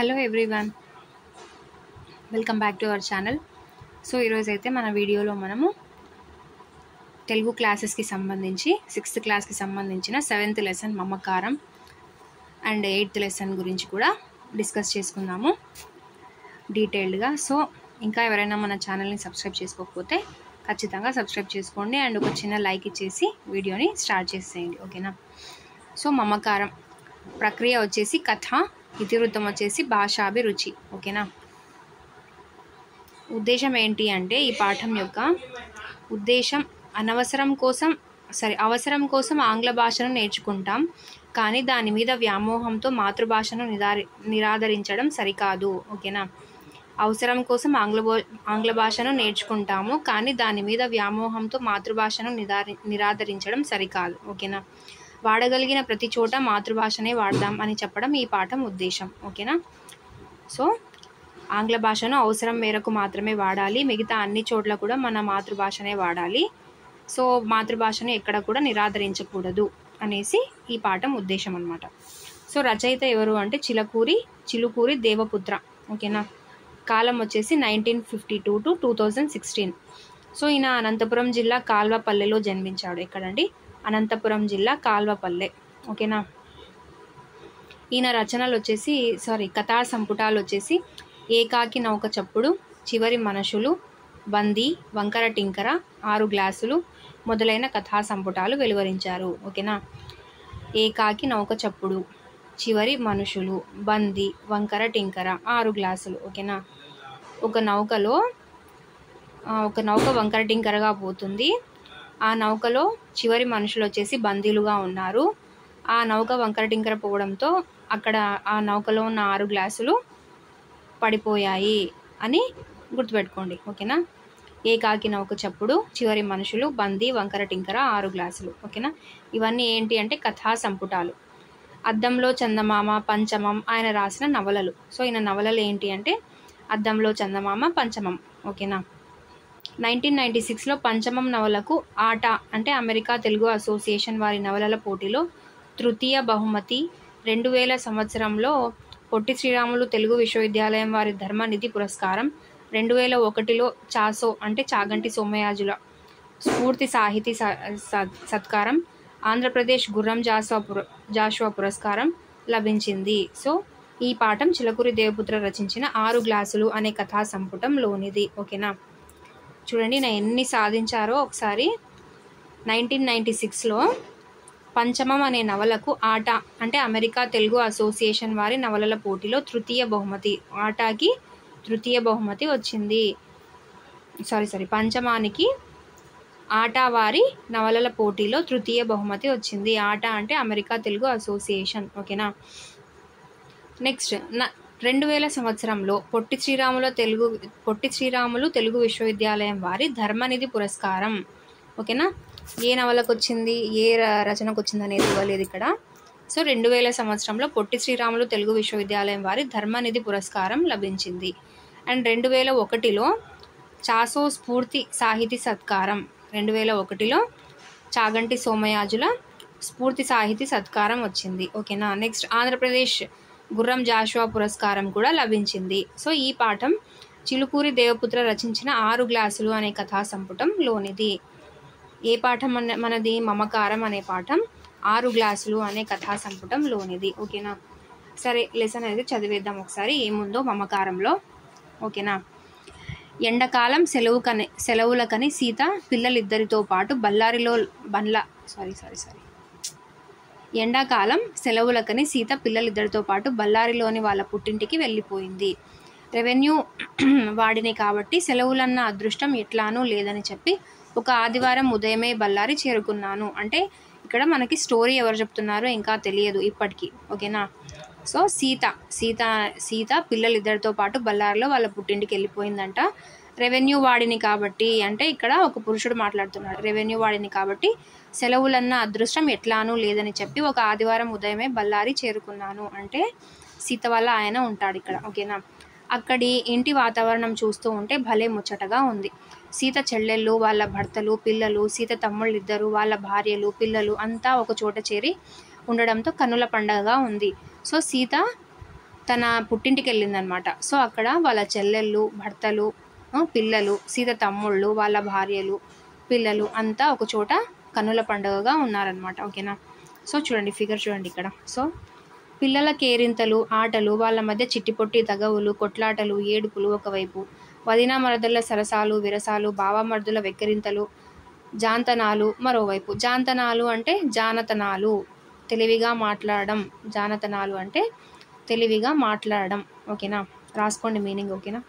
Hello everyone, welcome back to our channel. So ఈరోజు అయితే మన వీడియోలో మనము తెలుగు క్లాసెస్కి సంబంధించి 6th క్లాస్కి సంబంధించిన 7th లెసన్ మమకారం అండ్ 8th లెసన్ గురించి కూడా డిస్కస్ చేసుకుందాము డీటెయిల్డ్గా. సో ఇంకా ఎవరైనా మన ఛానల్ని సబ్స్క్రైబ్ చేసుకోకపోతే ఖచ్చితంగా సబ్స్క్రైబ్ చేసుకోండి అండ్ ఒక చిన్న లైక్ ఇచ్చేసి వీడియోని స్టార్ట్ చేసేయండి, ఓకేనా. సో మమకారం ప్రక్రియ వచ్చేసి కథ, ఇతివృత్తం వచ్చేసి భాషాభిరుచి, ఓకేనా. ఉద్దేశం ఏంటి అంటే ఈ పాఠం యొక్క ఉద్దేశం అవసరం కోసం ఆంగ్ల భాషను నేర్చుకుంటాం, కానీ దాని మీద వ్యామోహంతో మాతృభాషను నిరాదరించడం సరికాదు, ఓకేనా. అవసరం కోసం ఆంగ్ల భాషను నేర్చుకుంటాము, కానీ దాని మీద వ్యామోహంతో మాతృభాషను నిరాదరించడం సరికాదు, ఓకేనా. వాడగలిగిన ప్రతి చోట మాతృభాషనే వాడదాం అని చెప్పడం ఈ పాఠం ఉద్దేశం, ఓకేనా. సో ఆంగ్ల భాషను అవసరం మేరకు మాత్రమే వాడాలి, మిగతా అన్ని చోట్ల కూడా మన మాతృభాషనే వాడాలి. సో మాతృభాషను ఎక్కడ కూడా నిరాదరించకూడదు అనేసి ఈ పాఠం ఉద్దేశం అన్నమాట. సో రచయిత ఎవరు అంటే చిలుకూరి దేవపుత్ర, ఓకేనా. కాలం వచ్చేసి 1952 to 2016. సో ఈయన అనంతపురం జిల్లా కాల్వపల్లెలో జన్మించాడు. ఎక్కడండి? అనంతపురం జిల్లా కాల్వపల్లె, ఓకేనా. ఈయన రచనలు వచ్చేసి కథా సంపుటాలు వచ్చేసి ఏకాకి నౌక చప్పుడు, చివరి మనుషులు, బందీ, వంకర టింకర, 6 గ్లాసులు మొదలైన కథా సంపుటాలు వెలువరించారు, ఓకేనా. ఏకాకి నౌక చప్పుడు, చివరి మనుషులు, బందీ, వంకర టింకర, 6 గ్లాసులు, ఓకేనా. ఒక నౌక వంకర టింకరగా పోతుంది. ఆ నౌకలో చివరి మనుషులు వచ్చేసి బందీలుగా ఉన్నారు. ఆ నౌక వంకర టింకర పోవడంతో అక్కడ ఆ నౌకలో ఉన్న 6 గ్లాసులు పడిపోయాయి అని గుర్తుపెట్టుకోండి, ఓకేనా. ఏకాకి నౌక చప్పుడు, చివరి మనుషులు, బందీ, వంకర టింకర, 6 గ్లాసులు, ఓకేనా. ఇవన్నీ ఏంటి అంటే కథా సంపుటాలు. అద్దంలో చందమామ, పంచమం ఆయన రాసిన నవలలు. సో ఈయన నవలలు ఏంటి అంటే అద్దంలో చందమామ, పంచమం, ఓకేనా. 1996లో పంచమం నవలకు ఆట అంటే అమెరికా తెలుగు అసోసియేషన్ వారి నవలల పోటీలో తృతీయ బహుమతి, 2000 సంవత్సరంలో పొట్టి శ్రీరాములు తెలుగు విశ్వవిద్యాలయం వారి ధర్మనిధి పురస్కారం, 2001లో చాసో అంటే చాగంటి సోమయాజుల స్ఫూర్తి సాహితీ సత్కారం, ఆంధ్రప్రదేశ్ గుర్రం జాషువా పురస్కారం లభించింది. సో ఈ పాఠం చిలుకూరి దేవపుత్ర రచించిన 6 గ్లాసులు అనే కథా సంపుటంలోనిది, ఓకేనా. చూడండి నేను ఎన్ని సాధించారో ఒకసారి. 1996లో పంచమం అనే నవలకు ఆట అంటే అమెరికా తెలుగు అసోసియేషన్ వారి నవలల పోటీలో తృతీయ బహుమతి, ఆటాకి తృతీయ బహుమతి వచ్చింది. పంచమానికి ఆట వారి నవలల పోటీలో తృతీయ బహుమతి వచ్చింది. ఆట అంటే అమెరికా తెలుగు అసోసియేషన్, ఓకేనా. నెక్స్ట్ 2000 సంవత్సరంలో పొట్టి శ్రీరాములు తెలుగు విశ్వవిద్యాలయం వారి ధర్మనిధి పురస్కారం, ఓకేనా. ఏ నవలకు వచ్చింది, ఏ రచనకు వచ్చింది అనేది ఇవ్వలేదు ఇక్కడ. సో 2000 సంవత్సరంలో పొట్టి శ్రీరాములు తెలుగు విశ్వవిద్యాలయం వారి ధర్మనిధి పురస్కారం లభించింది. అండ్ 2001లో చాసో స్ఫూర్తి సాహితీ సత్కారం, 2001లో చాగంటి సోమయాజుల స్ఫూర్తి సాహితీ సత్కారం వచ్చింది, ఓకేనా. నెక్స్ట్ ఆంధ్రప్రదేశ్ గుర్రం జాషువా పురస్కారం కూడా లభించింది. సో ఈ పాఠం చిలుకూరి దేవపుత్ర రచించిన 6 గ్లాసులు అనే కథా సంపుటంలోనిది. ఏ పాఠం మనది? మమకారం అనే పాఠం 6 గ్లాసులు అనే కథా సంపుటంలోనిది, ఓకేనా. సరే లెసన్ అనేది చదివేద్దాం ఒకసారి ఏముందో మమకారంలో, ఓకేనా. ఎండాకాలం సెలవులకని సీత పిల్లలిద్దరితో పాటు ఎండాకాలం సెలవులకని సీత పిల్లలిద్దరితో పాటు బళ్ళారిలోని వాళ్ళ పుట్టింటికి వెళ్ళిపోయింది. రెవెన్యూ వాడిని కాబట్టి సెలవులన్న అదృష్టం ఎట్లానూ లేదని చెప్పి ఒక ఆదివారం ఉదయమే బళ్ళారి చేరుకున్నాను. అంటే ఇక్కడ మనకి స్టోరీ ఎవరు చెప్తున్నారో ఇంకా తెలియదు ఇప్పటికీ, ఓకేనా. సో సీత పిల్లలిద్దరితో పాటు బళ్ళారిలో వాళ్ళ పుట్టింటికి వెళ్ళిపోయిందంట. రెవెన్యూ వాడిని కాబట్టి అంటే ఇక్కడ ఒక పురుషుడు మాట్లాడుతున్నాడు. రెవెన్యూ వాడిని కాబట్టి సెలవులన్న అదృష్టం ఎట్లానూ లేదని చెప్పి ఒక ఆదివారం ఉదయమే బళ్ళారి చేరుకున్నాను అంటే సీత వల్ల ఆయన ఉంటాడు ఇక్కడ, ఓకేనా. అక్కడి ఇంటి వాతావరణం చూస్తూ ఉంటే భలే ముచ్చటగా ఉంది. సీత చెల్లెళ్ళు, వాళ్ళ భర్తలు, పిల్లలు, సీత తమ్ముళ్ళిద్దరు, వాళ్ళ భార్యలు, పిల్లలు అంతా ఒక చోట చేరి ఉండడంతో కన్నుల పండగగా ఉంది. సో సీత తన పుట్టింటికి వెళ్ళిందనమాట. సో అక్కడ వాళ్ళ చెల్లెళ్ళు, భర్తలు, పిల్లలు, సీత తమ్ముళ్ళు, వాళ్ళ భార్యలు, పిల్లలు అంతా ఒక చోట కన్నుల పండుగగా ఉన్నారనమాట. ఓకేనా. సో చూడండి ఫిగర్ చూడండి ఇక్కడ. సో పిల్లల కేరింతలు, ఆటలు, వాళ్ళ మధ్య చిట్టిపొట్టి తగవులు, కొట్లాటలు, ఏడుపులు ఒకవైపు, వదిన మరదళ్ళ సరసాలు, విరసాలు, బావమర్దుల వెక్కిరింతలు, జాంతనాలు మరోవైపు. జాంతనాలు అంటే జానతనాలు, తెలివిగా మాట్లాడడం. జానతనాలు అంటే తెలివిగా మాట్లాడడం. ఓకేనా, రాసుకోండి మీనింగ్. ఓకేనా.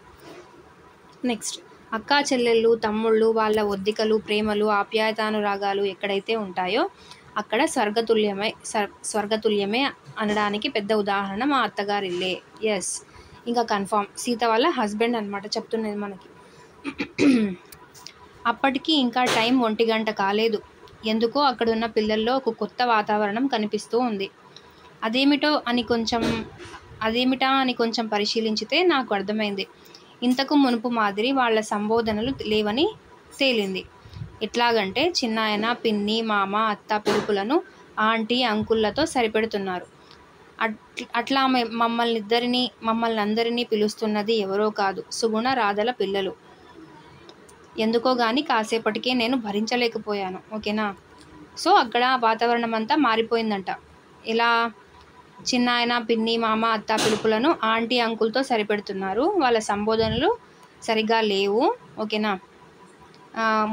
నెక్స్ట్, అక్కా చెల్లెళ్ళు, తమ్ముళ్ళు, వాళ్ళ ఒద్దికలు, ప్రేమలు, ఆప్యాయతానురాగాలు ఎక్కడైతే ఉంటాయో అక్కడ స్వర్గతుల్యమే అనడానికి పెద్ద ఉదాహరణ మా అత్తగారిల్లే. ఎస్, ఇంకా కన్ఫామ్ సీత వాళ్ళ హస్బెండ్ అనమాట చెప్తున్నది మనకి. అప్పటికి ఇంకా టైం 1 గంట కాలేదు. ఎందుకో అక్కడున్న పిల్లల్లో ఒక కొత్త వాతావరణం కనిపిస్తూ ఉంది. అదేమిటా అని కొంచెం పరిశీలించితే నాకు అర్థమైంది. ఇంతకు మునుపు మాదిరి వాళ్ళ సంబోధనలు లేవని తేలింది. ఎట్లాగంటే చిన్నాయన, పిన్ని, మామ, అత్త పిలుపులను ఆంటీ, అంకుల్లతో సరిపెడుతున్నారు. అట్లా మమ్మల్ని అందరినీ పిలుస్తున్నది ఎవరో కాదు, సుగుణ, రాధల పిల్లలు. ఎందుకో గాని కాసేపటికే నేను భరించలేకపోయాను. ఓకేనా. సో అక్కడ వాతావరణం అంతా మారిపోయిందంట. ఎలా? చిన్నాయన, పిన్ని, మామ, అత్త పిలుపులను ఆంటీ, అంకుల్తో సరిపెడుతున్నారు. వాళ్ళ సంబోధనలు సరిగా లేవు. ఓకేనా,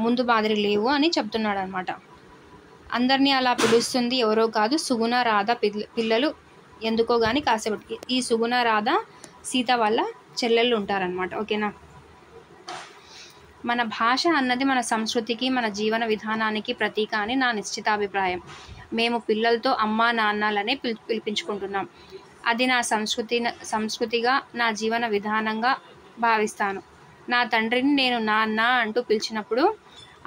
ముందు మాదిరి లేవు అని చెప్తున్నాడు అనమాట. అందరినీ అలా పిలుస్తుంది ఎవరో కాదు, సుగుణ, రాధ పిల్లలు. ఎందుకో కానీ కాసేపటికి. ఈ సుగుణ, రాధ సీత వాళ్ళ చెల్లెళ్ళు ఉంటారనమాట. ఓకేనా. మన భాష అన్నది మన సంస్కృతికి, మన జీవన విధానానికి ప్రతీక అని నా నిశ్చితాభిప్రాయం. మేము పిల్లలతో అమ్మా, నాన్నలనే పిలిపించుకుంటున్నాం. అది నా సంస్కృతిగా, నా జీవన విధానంగా భావిస్తాను. నా తండ్రిని నేను నాన్న అంటూ పిలిచినప్పుడు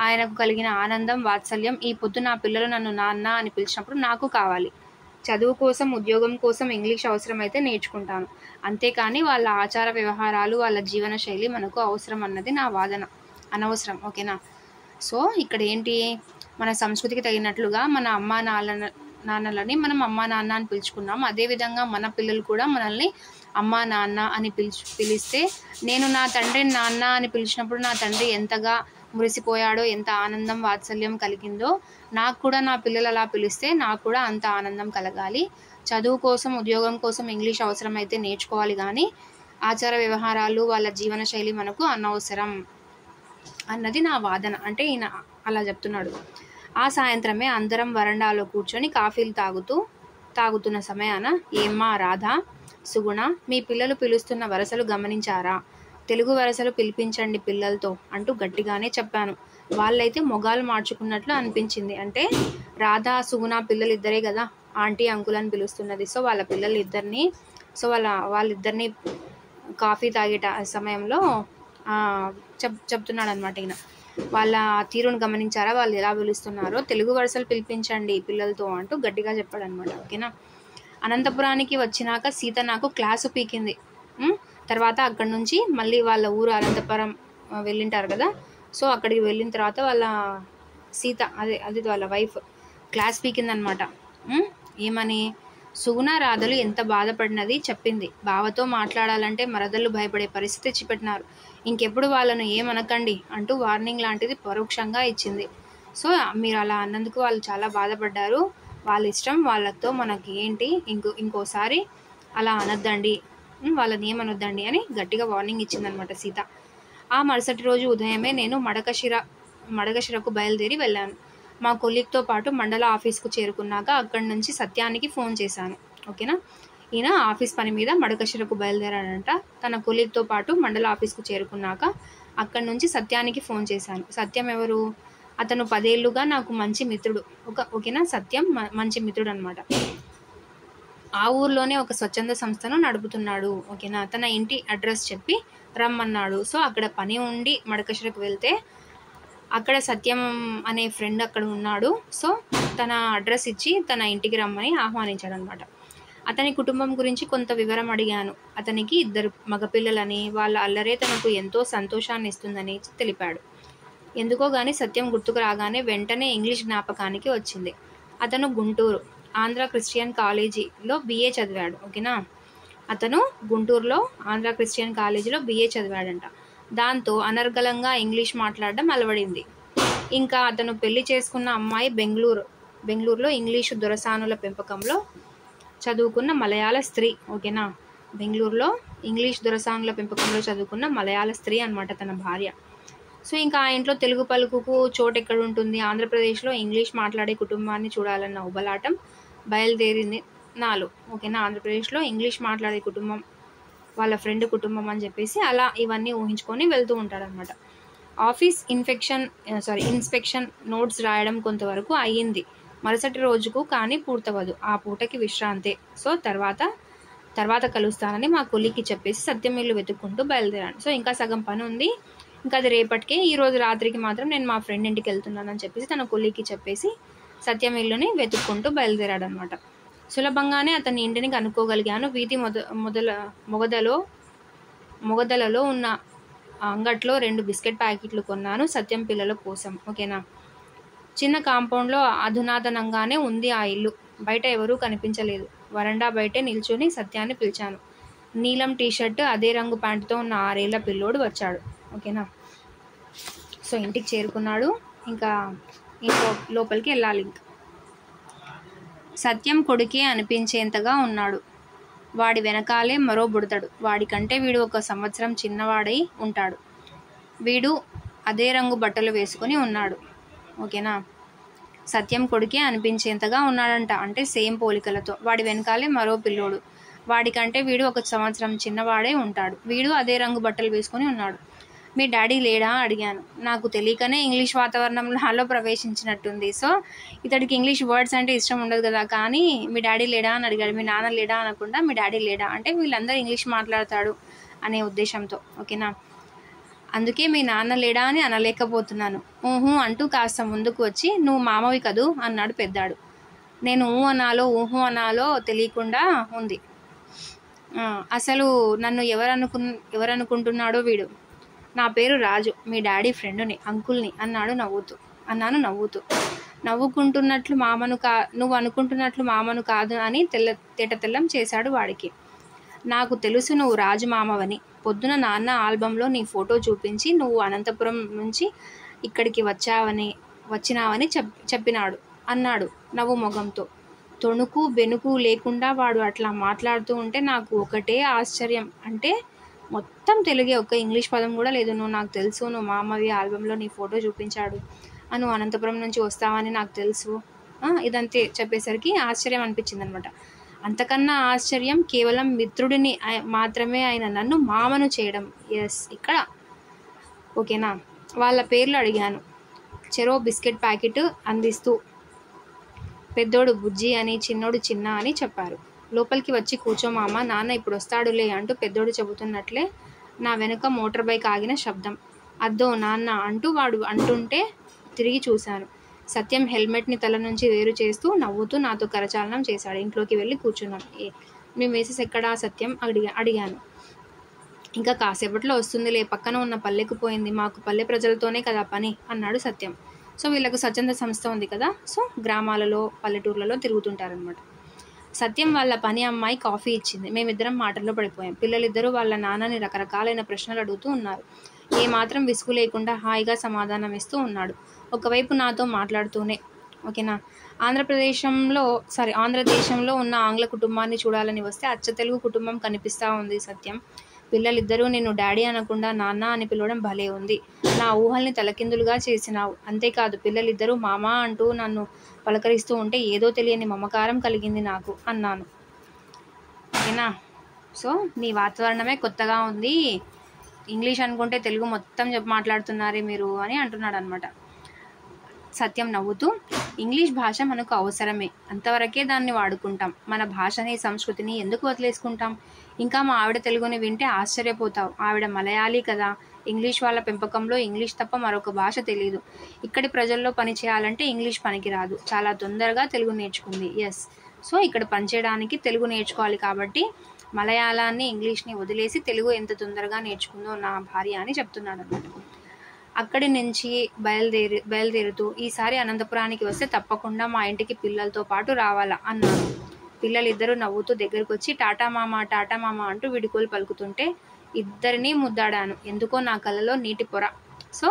ఆయనకు కలిగిన ఆనందం, వాత్సల్యం ఈ పొద్దు నా పిల్లలు నన్ను నాన్న అని పిలిచినప్పుడు నాకు కావాలి. చదువు కోసం, ఉద్యోగం కోసం ఇంగ్లీష్ అవసరమైతే నేర్చుకుంటాను. అంతేకాని వాళ్ళ ఆచార వ్యవహారాలు, వాళ్ళ జీవన శైలి మనకు అవసరం అన్నది నా వాదన. అనవసరం. ఓకేనా. సో ఇక్కడ ఏంటి, మన సంస్కృతికి తగినట్లుగా మన అమ్మా నాన్నలని మనం అమ్మా నాన్న అని పిలుచుకున్నాం. అదేవిధంగా మన పిల్లలు కూడా మనల్ని అమ్మా నాన్న అని పిలిస్తే, నేను నా తండ్రిని నాన్న అని పిలిచినప్పుడు నా తండ్రి ఎంతగా మురిసిపోయాడో, ఎంత ఆనందం, వాత్సల్యం కలిగిందో, నాకు కూడా నా పిల్లలు అలా పిలిస్తే నాకు కూడా అంత ఆనందం కలగాలి. చదువు కోసం, ఉద్యోగం కోసం ఇంగ్లీష్ అవసరమైతే నేర్చుకోవాలి, కానీ ఆచార వ్యవహారాలు, వాళ్ళ జీవన శైలి మనకు అనవసరం అన్నది నా వాదన. అంటే ఈయన అలా చెప్తున్నాడు. ఆ సాయంత్రమే అందరం వరండాలో కూర్చొని కాఫీలు తాగుతున్న సమయాన, ఏమ్మా రాధా, సుగుణ, మీ పిల్లలు పిలుస్తున్న వరసలు గమనించారా? తెలుగు వరసలు పిలిపించండి పిల్లలతో అంటూ గట్టిగానే చెప్పాను. వాళ్ళైతే మొగాలు మార్చుకున్నట్లు అనిపించింది. అంటే రాధా, సుగుణ పిల్లలు ఇద్దరే కదా ఆంటీ, అంకుల్ అని పిలుస్తున్నది. సో వాళ్ళ పిల్లలు ఇద్దరిని, సో వాళ్ళిద్దరిని కాఫీ తాగే సమయంలో చెప్తున్నాడు అనమాట ఈయన. వాళ్ళ తీరును గమనించారా, వాళ్ళు ఎలా పిలుస్తున్నారో? తెలుగు వరుసలు పిలిపించండి పిల్లలతో అంటూ గట్టిగా చెప్పాడు అనమాట. ఓకేనా. అనంతపురానికి వచ్చినాక సీత నాకు క్లాసు పీకింది. తర్వాత అక్కడి నుంచి మళ్ళీ వాళ్ళ ఊరు అనంతపురం వెళ్ళింటారు కదా. సో అక్కడికి వెళ్ళిన తర్వాత వాళ్ళ సీత అది వాళ్ళ వైఫ్ క్లాస్ పీకిందనమాట. ఏమని? సుగుణ, రాధలు ఎంత బాధపడినది చెప్పింది. బావతో మాట్లాడాలంటే మరదళ్ళు భయపడే పరిస్థితి తెచ్చిపెట్టినారు. ఇంకెప్పుడు వాళ్ళను ఏమనకండి అంటూ వార్నింగ్ లాంటిది పరోక్షంగా ఇచ్చింది. సో మీరు అలా అన్నందుకు వాళ్ళు చాలా బాధపడ్డారు. వాళ్ళ ఇష్టం, వాళ్ళతో మనకి ఏంటి, ఇంకోసారి అలా అనొద్దండి, వాళ్ళని ఏమనొద్దండి అని గట్టిగా వార్నింగ్ ఇచ్చిందనమాట సీత. ఆ మరుసటి రోజు ఉదయమే నేను మడగశిరకు బయలుదేరి వెళ్ళాను. మా కొలీగ్తో పాటు మండల ఆఫీస్కు చేరుకున్నాక అక్కడి నుంచి సత్యానికి ఫోన్ చేశాను. ఓకేనా. ఈయన ఆఫీస్ పని మీద మడకశిరకు బయలుదేరాడంట. తన కొలీగ్తో పాటు మండల ఆఫీస్కు చేరుకున్నాక అక్కడి నుంచి సత్యానికి ఫోన్ చేశాను. సత్యం ఎవరు? అతను 10 ఏళ్ళుగా నాకు మంచి మిత్రుడు. ఓకేనా. సత్యం మంచి మిత్రుడు అనమాట. ఆ ఊర్లోనే ఒక స్వచ్ఛంద సంస్థను నడుపుతున్నాడు. ఓకేనా. తన ఇంటి అడ్రస్ చెప్పి రమ్మన్నాడు. సో అక్కడ పని ఉండి మడకశిరకు వెళ్తే అక్కడ సత్యం అనే ఫ్రెండ్ అక్కడ ఉన్నాడు. సో తన అడ్రస్ ఇచ్చి తన ఇంటికి రమ్మని ఆహ్వానించాడు అనమాట. అతని కుటుంబం గురించి కొంత వివరం అడిగాను. అతనికి 2 మగపిల్లలని, వాళ్ళ అల్లరే తనకు ఎంతో సంతోషాన్ని ఇస్తుందని తెలిపాడు. ఎందుకో గాని సత్యం గుర్తుకు రాగానే వెంటనే ఇంగ్లీష్ జ్ఞాపకానికి వచ్చింది. అతను గుంటూరు ఆంధ్ర క్రిస్టియన్ కాలేజీలో BA చదివాడు. ఓకేనా. అతను గుంటూరులో ఆంధ్ర క్రిస్టియన్ కాలేజీలో BA చదివాడంట. దాంతో అనర్గళంగా ఇంగ్లీష్ మాట్లాడడం అలవడింది. ఇంకా అతను పెళ్లి చేసుకున్న అమ్మాయి బెంగళూరులో ఇంగ్లీషు దొరసానుల పెంపకంలో చదువుకున్న మలయాళ స్త్రీ. ఓకేనా, బెంగళూరులో ఇంగ్లీష్ దొరసానుల పెంపకంలో చదువుకున్న మలయాళ స్త్రీ అనమాట తన భార్య. సో ఇంకా ఆ ఇంట్లో తెలుగు పలుకుకు చోటు ఎక్కడ ఉంటుంది? ఆంధ్రప్రదేశ్లో ఇంగ్లీష్ మాట్లాడే కుటుంబాన్ని చూడాలన్న ఉబలాటం బయలుదేరింది నాలో. ఓకేనా, ఆంధ్రప్రదేశ్లో ఇంగ్లీష్ మాట్లాడే కుటుంబం, వాళ్ళ ఫ్రెండ్ కుటుంబం అని చెప్పేసి అలా ఇవన్నీ ఊహించుకొని వెళ్తూ ఉంటాడనమాట. ఆఫీస్ ఇన్స్పెక్షన్ నోట్స్ రాయడం కొంతవరకు అయ్యింది మరుసటి రోజుకు, కానీ పూర్తవదు. ఆ పూటకి విశ్రాంతే. సో తర్వాత కలుస్తానని మా కొలీగ్కి చెప్పేసి సత్యం ఇల్లు వెతుక్కుంటూ బయలుదేరాను. సో ఇంకా సగం పని ఉంది, ఇంకా అది రేపటికే, ఈరోజు రాత్రికి మాత్రం నేను మా ఫ్రెండ్ ఇంటికి వెళ్తున్నానని చెప్పేసి తన కొలీగ్కి చెప్పేసి సత్యం ఇల్లుని వెతుక్కుంటూ బయలుదేరాడు అనమాట. సులభంగానే అతని ఇంటిని కనుక్కోగలిగాను. వీధి మొగదలలో ఉన్న అంగట్లో 2 బిస్కెట్ ప్యాకెట్లు కొన్నాను సత్యం పిల్లల కోసం. ఓకేనా, చిన్న కాంపౌండ్లో అధునాతనంగానే ఉంది ఆ ఇల్లు. బయట ఎవరూ కనిపించలేదు. వరండా బయటే నిల్చుని సత్యాన్ని పిలిచాను. నీలం టీషర్ట్, అదే రంగు ప్యాంటుతో ఉన్న 6 ఏళ్ల పిల్లోడు వచ్చాడు. ఓకేనా, సో ఇంటికి చేరుకున్నాడు. ఇంకా లోపలికి వెళ్ళాలి. ఇంకా సత్యం కొడుకే అనిపించేంతగా ఉన్నాడు. వాడి వెనకాలే మరో బుడతడు. వాడికంటే వీడు 1 సంవత్సరం చిన్నవాడై ఉంటాడు. వీడు అదే రంగు బట్టలు వేసుకొని ఉన్నాడు. ఓకేనా, సత్యం కొడుకే అనిపించేంతగా ఉన్నాడంట, అంటే సేమ్ పోలికలతో. వాడి వెనకాలే మరో పిల్లోడు. వాడికంటే వీడు 1 సంవత్సరం చిన్నవాడై ఉంటాడు. వీడు అదే రంగు బట్టలు వేసుకొని ఉన్నాడు. మీ డాడీ లేడా అడిగాను. నాకు తెలియకనే ఇంగ్లీష్ వాతావరణంలో నాలో ప్రవేశించినట్టుంది. సో ఇతడికి ఇంగ్లీష్ వర్డ్స్ అంటే ఇష్టం ఉండదు కదా, కానీ మీ డాడీ లేడా అని అడిగాడు. మీ నాన్న లేడా అనకుండా మీ డాడీ లేడా అంటే వీళ్ళందరూ ఇంగ్లీష్ మాట్లాడతాడు అనే ఉద్దేశంతో. ఓకేనా, అందుకే మీ నాన్న లేడా అని అనలేకపోతున్నాను. ఊహు అంటూ కాస్త ముందుకు వచ్చి, నువ్వు మామవి కదూ అన్నాడు పెద్దాడు. నేను ఊహు అనాలో తెలియకుండా ఉంది. అసలు నన్ను ఎవరనుకుంటున్నాడో వీడు. నా పేరు రాజు, మీ డాడీ ఫ్రెండుని, అంకుల్ని అన్నాను నవ్వుతూ. నువ్వు అనుకుంటున్నట్లు మామను కాదు అని తెల్లం చేశాడు వాడికి. నాకు తెలుసు నువ్వు రాజు మామవని. పొద్దున నాన్న ఆల్బంలో నీ ఫోటో చూపించి నువ్వు అనంతపురం నుంచి ఇక్కడికి వచ్చినావని చెప్పినాడు అన్నాడు నవ్వు మొగంతో. తొణుకు బెనుకు లేకుండా వాడు అట్లా మాట్లాడుతూ ఉంటే నాకు ఒకటే ఆశ్చర్యం. అంటే మొత్తం తెలుగే, ఒక్క ఇంగ్లీష్ పదం కూడా లేదు. నువ్వు నాకు తెలుసు, నువ్వు మామవి, ఆల్బంలో నీ ఫోటో చూపించాడు, నువ్వు అనంతపురం నుంచి వస్తావని నాకు తెలుసు, ఇదంతే చెప్పేసరికి ఆశ్చర్యం అనిపించింది అనమాట. అంతకన్నా ఆశ్చర్యం కేవలం మిత్రుడిని మాత్రమే అయిన నన్ను మామను చేయడం. ఎస్, ఇక్కడ ఓకేనా. వాళ్ళ పేర్లు అడిగాను. చెరో బిస్కెట్ ప్యాకెట్ అందిస్తూ పెద్దోడు బుజ్జి అని, చిన్నోడు చిన్న అని చెప్పారు. లోపలికి వచ్చి కూర్చో మామ, నాన్న ఇప్పుడు వస్తాడులే అంటూ పెద్దోడు చెబుతున్నట్లే నా వెనుక మోటార్ బైక్ ఆగిన శబ్దం. అద్దో నాన్న అంటూ వాడు అంటుంటే తిరిగి చూశాను. సత్యం హెల్మెట్ని తల నుంచి వేరు చేస్తూ నవ్వుతూ నాతో కరచాలనం చేశాడు. ఇంట్లోకి వెళ్ళి కూర్చున్నాం. మీ మిసెస్ ఎక్కడా సత్యం అడిగాను. ఇంకా కాసేపట్లో వస్తుందిలే, పక్కన ఉన్న పల్లెకు పోయింది. మాకు పల్లె ప్రజలతోనే కదా పని అన్నాడు సత్యం. సో వీళ్ళకు స్వచ్ఛంద సంస్థ ఉంది కదా, సో గ్రామాలలో పల్లెటూర్లలో తిరుగుతుంటారనమాట. సత్యం వాళ్ళ పని అమ్మాయి కాఫీ ఇచ్చింది. మేమిద్దరం మాటల్లో పడిపోయాం. పిల్లలిద్దరూ వాళ్ళ నాన్నని రకరకాలైన ప్రశ్నలు అడుగుతూ ఉన్నారు. ఏమాత్రం విసుగు లేకుండా హాయిగా సమాధానం ఇస్తూ ఉన్నాడు, ఒకవైపు నాతో మాట్లాడుతూనే. ఓకేనా, ఆంధ్రదేశంలో ఉన్న ఆంగ్ల కుటుంబాన్ని చూడాలని వస్తే అచ్చ తెలుగు కుటుంబం కనిపిస్తూ ఉంది సత్యం. పిల్లలిద్దరూ నిన్ను డాడీ అనకుండా నాన్న అని పిలవడం భలే ఉంది. నా ఊహల్ని తలకిందులుగా చేసినావు. అంతేకాదు పిల్లలిద్దరూ మామ అంటూ నన్ను పలకరిస్తూ ఉంటే ఏదో తెలియని మమకారం కలిగింది నాకు అన్నాను. ఓకేనా, సో నీ వాతావరణమే కొత్తగా ఉంది, ఇంగ్లీష్ అనుకుంటే తెలుగు మొత్తం మాట్లాడుతున్నారే మీరు అని అంటున్నాడు అనమాట. సత్యం నవ్వుతూ, ఇంగ్లీష్ భాష మనకు అవసరమే, అంతవరకే దాన్ని వాడుకుంటాం. మన భాషని, సంస్కృతిని ఎందుకు వదిలేసుకుంటాం? ఇంకా మా ఆవిడ తెలుగుని వింటే ఆశ్చర్యపోతావు. ఆవిడ మలయాళీ కదా. ఇంగ్లీష్ వాళ్ళ పెంపకంలో ఇంగ్లీష్ తప్ప మరొక భాష తెలియదు. ఇక్కడి ప్రజల్లో పని చేయాలంటే ఇంగ్లీష్ పనికిరాదు. చాలా తొందరగా తెలుగు నేర్చుకుంది. ఎస్, సో ఇక్కడ పనిచేయడానికి తెలుగు నేర్చుకోవాలి కాబట్టి మలయాళాన్ని, ఇంగ్లీష్ని వదిలేసి తెలుగు ఎంత తొందరగా నేర్చుకుందో నా భార్య అని చెప్తున్నాడు అన్నమాట. అక్కడి నుంచి బయలుదేరుతూ ఈసారి అనంతపురానికి వస్తే తప్పకుండా మా ఇంటికి పిల్లలతో పాటు రావాలా అన్నాను. పిల్లలిద్దరూ నవ్వుతూ దగ్గరకు వచ్చి టాటా మామ అంటూ వీడుకోలు పలుకుతుంటే ఇద్దరినీ ముద్దాడాను. ఎందుకో నా కళ్ళలో నీటి పొర. సో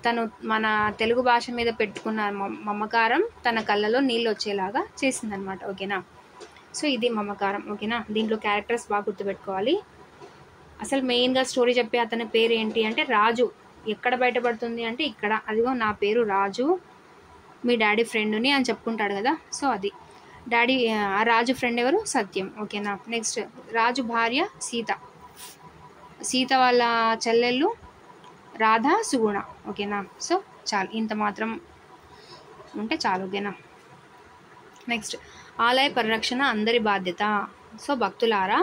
తను మన తెలుగు భాష మీద పెట్టుకున్న మమకారం తన కళ్ళలో నీళ్ళు వచ్చేలాగా చేసిందనమాట. ఓకేనా. సో ఇది మమకారం. ఓకేనా. దీంట్లో క్యారెక్టర్స్ బాగా గుర్తుపెట్టుకోవాలి. అసలు మెయిన్గా స్టోరీ చెప్పే అతని పేరు ఏంటి అంటే రాజు. ఎక్కడ బయటపడుతుంది అంటే ఇక్కడ, అదిగో నా పేరు రాజు, మీ డాడీ ఫ్రెండ్ని అని చెప్పుకుంటాడు కదా. సో అది డాడీ. ఆ రాజు ఫ్రెండ్ ఎవరు? సత్యం. ఓకేనా. నెక్స్ట్ రాజు భార్య సీత. సీత వాళ్ళ చెల్లెళ్ళు రాధా, సుగుణ. ఓకేనా. సో చాలు, ఇంత మాత్రం ఉంటే చాలు. ఓకేనా. నెక్స్ట్ ఆలయ పరిరక్షణ అందరి బాధ్యత. సో భక్తులారా,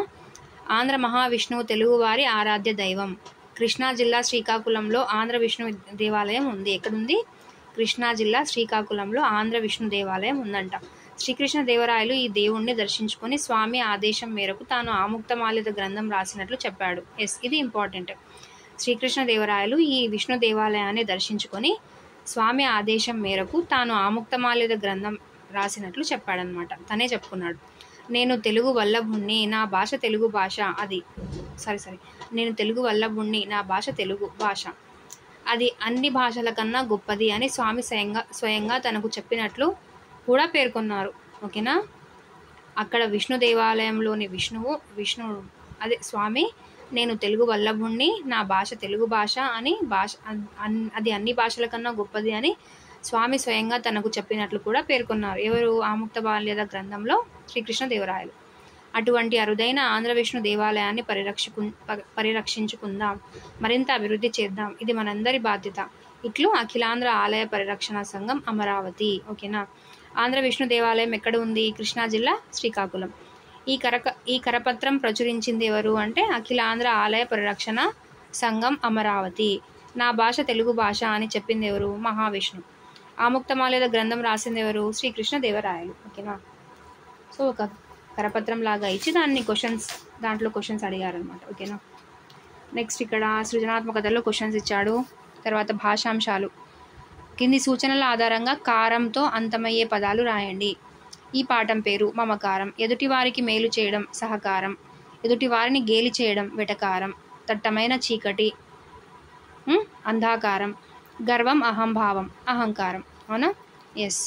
ఆంధ్ర మహావిష్ణువు తెలుగువారి ఆరాధ్య దైవం. కృష్ణా జిల్లా శ్రీకాకుళంలో ఆంధ్ర విష్ణు దేవాలయం ఉంది. ఎక్కడుంది? కృష్ణా జిల్లా శ్రీకాకుళంలో ఆంధ్ర విష్ణు దేవాలయం ఉందంట. శ్రీకృష్ణ దేవరాయలు ఈ దేవుణ్ణి దర్శించుకొని స్వామి ఆదేశం మేరకు తాను ఆముక్తమాల్యద గ్రంథం రాసినట్లు చెప్పాడు. ఎస్, ఇది ఇంపార్టెంట్. శ్రీకృష్ణ దేవరాయలు ఈ విష్ణు దేవాలయాన్ని దర్శించుకొని స్వామి ఆదేశం మేరకు తాను ఆముక్తమాల్యద గ్రంథం రాసినట్లు చెప్పాడనమాట. తనే చెప్పుకున్నాడు. నేను తెలుగు వల్లభుణ్ణి, నా భాష తెలుగు భాష. నేను తెలుగు వల్లభుణ్ణి, నా భాష తెలుగు భాష, అది అన్ని భాషల కన్నా గొప్పది అని స్వామి స్వయంగా తనకు చెప్పినట్లు కూడా పేర్కొన్నారు. ఓకేనా. అక్కడ విష్ణు దేవాలయంలోని విష్ణువు అదే స్వామి, నేను తెలుగు వల్లభుణ్ణి, నా భాష తెలుగు భాష అని అది అన్ని భాషల కన్నా గొప్పది అని స్వామి స్వయంగా తనకు చెప్పినట్లు కూడా పేర్కొన్నారు. ఎవరు? ఆముక్తమాల్యద గ్రంథంలో శ్రీకృష్ణ దేవరాయలు. అటువంటి అరుదైన ఆంధ్ర విష్ణు దేవాలయాన్ని పరిరక్షించుకుందాం, మరింత అభివృద్ధి చేద్దాం. ఇది మనందరి బాధ్యత. ఇట్లు అఖిలాంధ్ర ఆలయ పరిరక్షణ సంఘం అమరావతి. ఓకేనా. ఆంధ్ర విష్ణు దేవాలయం ఎక్కడ ఉంది? కృష్ణా జిల్లా శ్రీకాకుళం. ఈ కరపత్రం ప్రచురించింది ఎవరు అంటే అఖిలాంధ్ర ఆలయ పరిరక్షణ సంఘం అమరావతి. నా భాష తెలుగు భాష అని చెప్పింది ఎవరు? మహావిష్ణు. ఆముక్తమాల్యద గ్రంథం రాసింది ఎవరు? శ్రీకృష్ణ దేవరాయలు. ఓకేనా. సో ఒక కరపత్రం లాగా ఇచ్చి దాంట్లో క్వశ్చన్స్ అడిగారనమాట. ఓకేనా. నెక్స్ట్ ఇక్కడ సృజనాత్మకతలో క్వశ్చన్స్ ఇచ్చాడు. తర్వాత భాషాంశాలు. కింది సూచనల ఆధారంగా కారంతో అంతమయ్యే పదాలు రాయండి. ఈ పాఠం పేరు మమకారం. ఎదుటివారికి మేలు చేయడం సహకారం, ఎదుటివారిని గేలి చేయడం వెటకారం, దట్టమైన చీకటి అంధాకారం, గర్వం అహంభావం అహంకారం. అవునా. ఎస్.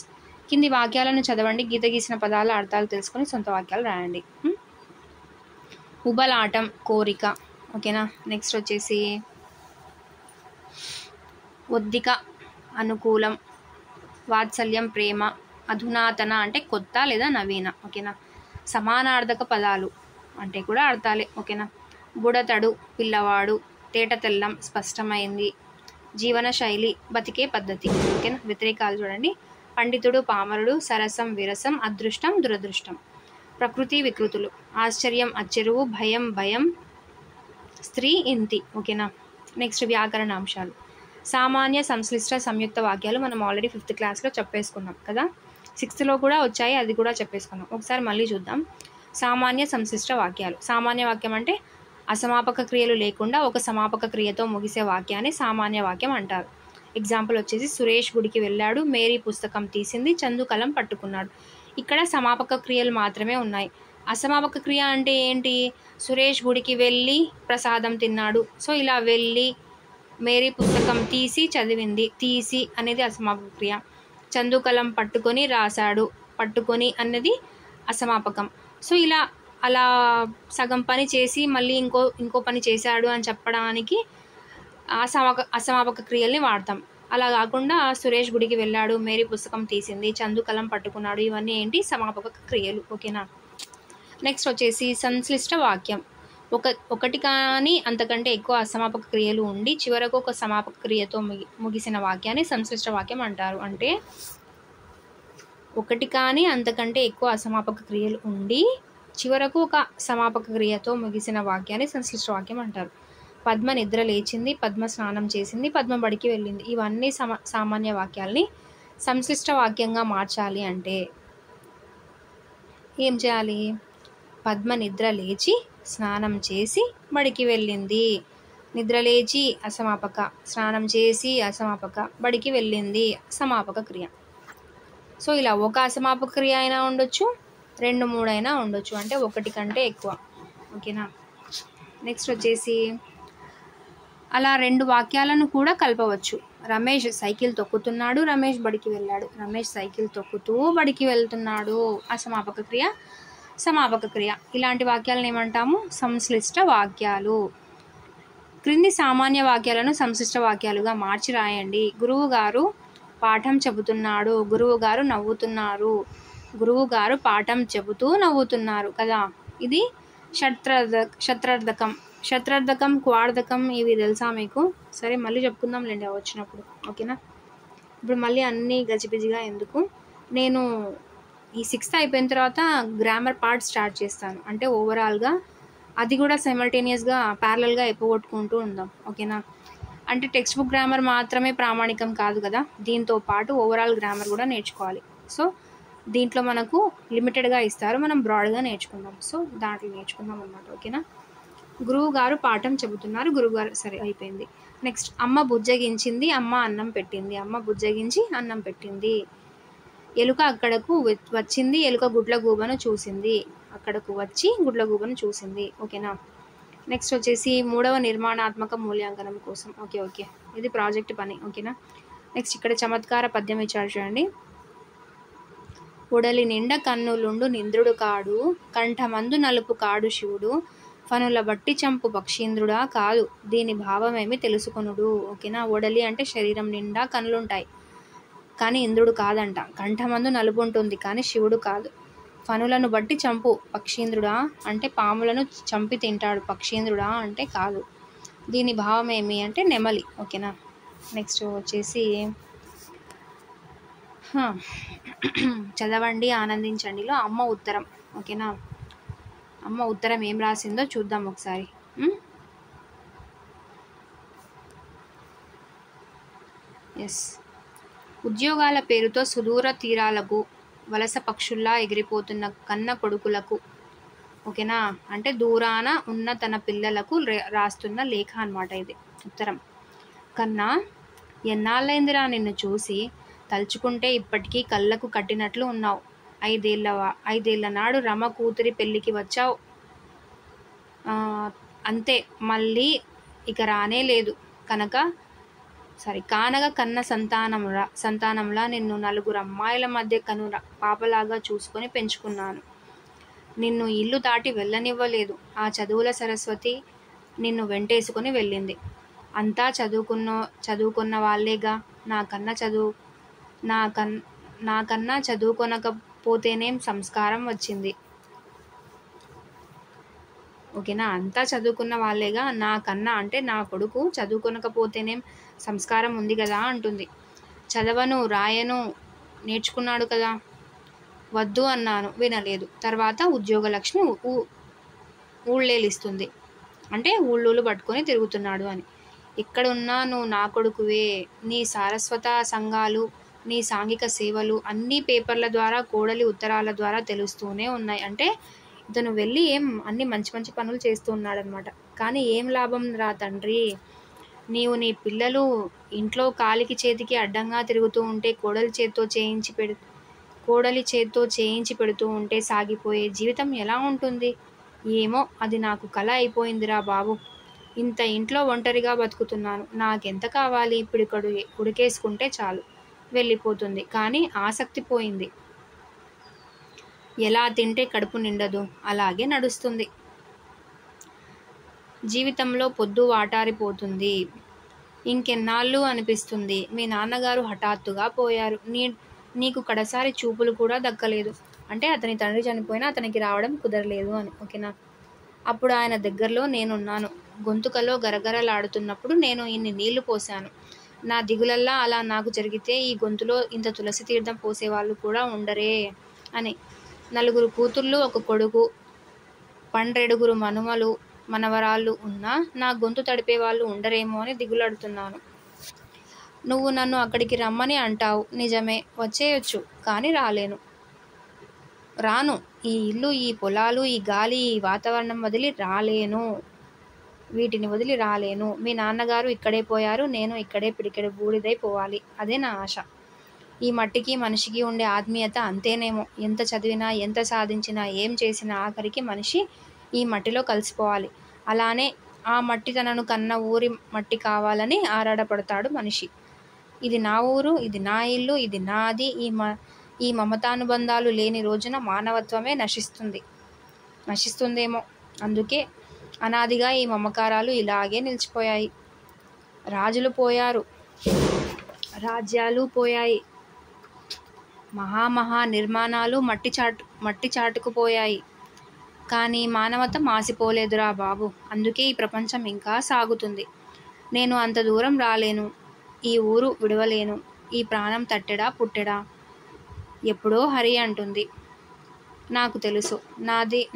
కింది వాక్యాలను చదవండి. గీత గీసిన పదాల అర్థాలు తెలుసుకొని సొంత వాక్యాలు రాయండి. ఉబలాటం కోరిక. ఓకేనా. నెక్స్ట్ వచ్చేసి ఒద్దిక అనుకూలం, వాత్సల్యం ప్రేమ, అధునాతన అంటే కొత్త లేదా నవీన. ఓకేనా. సమానార్థక పదాలు అంటే కూడా అర్థాలే. ఓకేనా. బుడతడు పిల్లవాడు, తేట తెల్లం స్పష్టమైంది, జీవన శైలి బతికే పద్ధతి. ఓకేనా. వ్యతిరేకాలు చూడండి. పండితుడు పామరుడు, సరసం విరసం, అదృష్టం దురదృష్టం. ప్రకృతి వికృతులు. ఆశ్చర్యం అచ్చెరువు, భయం స్త్రీ ఇంతి. ఓకేనా. నెక్స్ట్ వ్యాకరణ అంశాలు. సామాన్య సంశ్లిష్ట సంయుక్త వాక్యాలు మనం ఆల్రెడీ 5th క్లాస్లో చెప్పేసుకున్నాం కదా. 6thలో కూడా వచ్చాయి, అది కూడా చెప్పేసుకున్నాం. ఒకసారి మళ్ళీ చూద్దాం. సామాన్య సంశ్లిష్ట వాక్యాలు. సామాన్య వాక్యం అంటే అసమాపక క్రియలు లేకుండా ఒక సమాపక క్రియతో ముగిసే వాక్యాన్ని సామాన్య వాక్యం అంటారు. ఎగ్జాంపుల్ వచ్చేసి సురేష్ గుడికి వెళ్ళాడు, మేరీ పుస్తకం తీసింది, చందు కలం పట్టుకున్నాడు. ఇక్కడ సమాపక క్రియలు మాత్రమే ఉన్నాయి. అసమాపక క్రియ అంటే ఏంటి? సురేష్ గుడికి వెళ్ళి ప్రసాదం తిన్నాడు. సో ఇలా వెళ్ళి, మేరీ పుస్తకం తీసి చదివింది, తీసి అనేది అసమాపక క్రియ. చందు కలం పట్టుకొని రాశాడు, పట్టుకొని అన్నది అసమాపకం. సో ఇలా అలా సగం పని చేసి మళ్ళీ ఇంకో పని చేశాడు అని చెప్పడానికి అసమాపక క్రియల్ని వాడతాం. అలా కాకుండా సురేష్ గుడికి వెళ్ళాడు, మేరీ పుస్తకం తీసింది, చందు కలం పట్టుకున్నాడు, ఇవన్నీ ఏంటి? సమాపక క్రియలు. ఓకేనా. నెక్స్ట్ వచ్చేసి సంశ్లిష్ట వాక్యం. ఒకటి కానీ అంతకంటే ఎక్కువ అసమాపక క్రియలు ఉండి చివరకు ఒక సమాపక క్రియతో ముగిసిన వాక్యాన్ని సంశ్లిష్ట వాక్యం అంటారు. అంటే ఒకటి కానీ అంతకంటే ఎక్కువ అసమాపక క్రియలు ఉండి చివరకు ఒక సమాపక క్రియతో ముగిసిన వాక్యాన్ని సంశ్లిష్ట వాక్యం అంటారు. పద్మ నిద్ర లేచింది, పద్మ స్నానం చేసింది, పద్మ బడికి వెళ్ళింది. ఇవన్నీ సామాన్య వాక్యాల్ని సంశ్లిష్ట వాక్యంగా మార్చాలి అంటే ఏం చేయాలి? పద్మ నిద్ర లేచి స్నానం చేసి బడికి వెళ్ళింది. నిద్ర లేచి అసమాపక, స్నానం చేసి అసమాపక, బడికి వెళ్ళింది సమాపక క్రియ. సో ఇలా ఒక అసమాపక క్రియ అయినా ఉండొచ్చు, 2, 3 అయినా ఉండొచ్చు, అంటే 1 కంటే ఎక్కువ. ఓకేనా. నెక్స్ట్ వచ్చేసి అలా 2 వాక్యాలను కూడా కలపవచ్చు. రమేష్ సైకిల్ తొక్కుతున్నాడు, రమేష్ బడికి వెళ్ళాడు. రమేష్ సైకిల్ తొక్కుతూ బడికి వెళ్తున్నాడు. అసమాపక క్రియ, సమాపక క్రియ. ఇలాంటి వాక్యాలను ఏమంటాము? సంశ్లిష్ట వాక్యాలు. క్రింది సామాన్య వాక్యాలను సంశ్లిష్ట వాక్యాలుగా మార్చి రాయండి. గురువు గారు పాఠం చెబుతున్నాడు, గురువు గారు నవ్వుతున్నారు, గురువు గారు పాఠం చెబుతూ నవ్వుతున్నారు కదా. ఇది శత్రార్థకం. శత్రార్థకం, క్వార్థకం ఇవి తెలుసా మీకు? సరే మళ్ళీ చెప్పుకుందాంలేండి అవి వచ్చినప్పుడు. ఓకేనా. ఇప్పుడు మళ్ళీ అన్నీ గజిబిజిగా ఎందుకు, నేను ఈ 6th అయిపోయిన తర్వాత గ్రామర్ పార్ట్ స్టార్ట్ చేస్తాను. అంటే ఓవరాల్గా అది కూడా సైమల్టేనియస్గా ప్యారలల్గా అయిపోగొట్టుకుంటూ ఉందాం. ఓకేనా. అంటే టెక్స్ట్ బుక్ గ్రామర్ మాత్రమే ప్రామాణికం కాదు కదా, దీంతో పాటు ఓవరాల్ గ్రామర్ కూడా నేర్చుకోవాలి. సో దీంట్లో మనకు లిమిటెడ్గా ఇస్తారు, మనం బ్రాడ్గా నేర్చుకుందాం. సో దాంట్లో నేర్చుకుందాం అన్నమాట. ఓకేనా. గురువు గారు పాఠం చెబుతున్నారు, గురువుగారు. సరే అయిపోయింది. నెక్స్ట్ అమ్మ బుజ్జగించింది, అమ్మ అన్నం పెట్టింది. అమ్మ బుజ్జగించి అన్నం పెట్టింది. ఎలుక అక్కడకు వచ్చింది, ఎలుక గుడ్లగూబను చూసింది. అక్కడకు వచ్చి గుడ్లగూబను చూసింది. ఓకేనా. నెక్స్ట్ వచ్చేసి 3వ నిర్మాణాత్మక మూల్యాంకనం కోసం. ఓకే ఇది ప్రాజెక్ట్ పని. ఓకేనా. నెక్స్ట్ ఇక్కడ చమత్కార పద్యం ఇచ్చారు చూడండి. ఉడలి నిండా కన్నులుండు నింద్రుడు కాడు, కంఠమందు నలుపు కాడు శివుడు, ఫనుల బట్టి చంపు పక్షీంద్రుడా కాదు, దీని భావమేమి తెలుసుకొనుడు. ఓకేనా. ఉడలి అంటే శరీరం నిండా కన్నులుంటాయి కానీ ఇంద్రుడు కాదంట. కంఠమందు నలుపు ఉంటుంది కానీ శివుడు కాదు. ఫనులను బట్టి చంపు పక్షీంద్రుడా అంటే పాములను చంపి తింటాడు, పక్షీంద్రుడా అంటే కాదు. దీని భావం ఏమి అంటే నెమలి. ఓకేనా. నెక్స్ట్ వచ్చేసి చదవండి ఆనందించండిలో అమ్మ ఉత్తరం. ఓకేనా. అమ్మ ఉత్తరం ఏం రాసిందో చూద్దాం ఒకసారి. ఎస్. ఉద్యోగాల పేరుతో సుదూర తీరాలకు వలస పక్షుల్లా ఎగిరిపోతున్న కన్న కొడుకులకు. ఓకేనా. అంటే దూరాన ఉన్న తన పిల్లలకు రాస్తున్న లేఖ అన్నమాట ఇది, ఉత్తరం. కన్నా, ఎన్నాళ్ళైందిరా నిన్ను చూసి, తలుచుకుంటే ఇప్పటికీ కళ్ళకు కట్టినట్లు ఉన్నావు. 5 ఏళ్ల నాడు రమ కూతురి పెళ్ళికి వచ్చావు, అంతే, మళ్ళీ ఇక రానే లేదు. కానగ కన్న సంతానంలా నిన్ను 4 అమ్మాయిల మధ్య పాపలాగా చూసుకొని పెంచుకున్నాను. నిన్ను ఇల్లు దాటి వెళ్ళనివ్వలేదు. ఆ చదువుల సరస్వతి నిన్ను వెంటేసుకొని వెళ్ళింది. అంతా చదువుకున్న వాళ్ళేగా. నాకన్నా చదువుకొనకపోతేనేం సంస్కారం వచ్చింది. ఓకేనా. అంతా చదువుకున్న వాళ్ళేగా, నాకన్నా అంటే నా కొడుకు చదువుకొనకపోతేనేం సంస్కారం ఉంది కదా అంటుంది. చదవను రాయను నేర్చుకున్నాడు కదా. వద్దు అన్నాను, వినలేదు. తర్వాత ఉద్యోగలక్ష్మి ఊళ్ళేలిస్తుంది, అంటే ఊళ్ళూలు పట్టుకొని తిరుగుతున్నాడు అని. ఎక్కడున్నా నువ్వు నా కొడుకువే. నీ సారస్వత సంఘాలు, నీ సాంఘిక సేవలు అన్నీ పేపర్ల ద్వారా, కోడలి ఉత్తరాల ద్వారా తెలుస్తూనే ఉన్నాయి. అంటే ఇతను వెళ్ళి అన్ని మంచి మంచి పనులు చేస్తూ ఉన్నాడనమాట. కానీ ఏం లాభం రా తండ్రి, నీవు నీ పిల్లలు ఇంట్లో కాలికి చేతికి అడ్డంగా తిరుగుతూ ఉంటే కోడలి చేత్తో చేయించి పెడుతూ ఉంటే సాగిపోయే జీవితం ఎలా ఉంటుంది? ఏమో, అది నాకు కల అయిపోయిందిరా బాబు. ఇంత ఇంట్లో ఒంటరిగా బతుకుతున్నాను. నాకెంత కావాలి? పిడికడు ఉడికేసుకుంటే చాలు, వెళ్ళిపోతుంది. కానీ ఆసక్తి పోయింది. ఎలా తింటే కడుపు నిండదు, అలాగే నడుస్తుంది. జీవితంలో పొద్దు వాటారిపోతుంది. ఇంకెన్నాళ్ళు అనిపిస్తుంది. మీ నాన్నగారు హఠాత్తుగా పోయారు. నీకు కడసారి చూపులు కూడా దక్కలేదు. అంటే అతని తండ్రి చనిపోయినా అతనికి రావడం కుదరలేదు అని. ఓకేనా. అప్పుడు ఆయన దగ్గరలో నేనున్నాను. గొంతుకలో గరగరలాడుతున్నప్పుడు నేను ఇన్ని నీళ్లు పోశాను. నా దిగులల్లా అలా నాకు జరిగితే ఈ గొంతులో ఇంత తులసి తీర్థం పోసేవాళ్ళు కూడా ఉండరే అని. 4 కూతుళ్ళు, 1 కొడుకు, 12 మనవరాళ్ళు ఉన్నా నా గొంతు తడిపేవాళ్ళు ఉండరేమో అని దిగులాడుతున్నాను. నువ్వు నన్ను అక్కడికి రమ్మని అంటావు, నిజమే, వచ్చేయొచ్చు. కానీ రాను. ఈ ఇల్లు, ఈ పొలాలు, ఈ గాలి, ఈ వాతావరణం వీటిని వదిలి రాలేను. మీ నాన్నగారు ఇక్కడే పోయారు, నేను ఇక్కడే పిడికెడు బూడిదై పోవాలి. అదే నా ఆశ. ఈ మట్టికి మనిషికి ఉండే ఆత్మీయత అంతేనేమో. ఎంత చదివినా, ఎంత సాధించినా, ఏం చేసినా ఆఖరికి మనిషి ఈ మట్టిలో కలిసిపోవాలి. అలానే ఆ మట్టి తనను కన్న ఊరి మట్టి కావాలని ఆరాటపడతాడు మనిషి. ఇది నా ఊరు, ఇది నా ఇల్లు, ఇది నాది. ఈ మమతానుబంధాలు లేని రోజున మానవత్వమే నశిస్తుందేమో. అందుకే అనాదిగా ఈ మమకారాలు ఇలాగే నిలిచిపోయాయి. రాజులు పోయారు, రాజ్యాలు పోయాయి, మహా నిర్మాణాలు మట్టి చాటుకుపోయాయి. కానీ మానవత మాసిపోలేదురా బాబు. అందుకే ఈ ప్రపంచం ఇంకా సాగుతుంది. నేను అంత దూరం రాలేను, ఈ ఊరు విడవలేను, ఈ ప్రాణం తట్టెడా పుట్టెడా. ఎప్పుడో హరి అంటుంది. నాకు తెలుసు,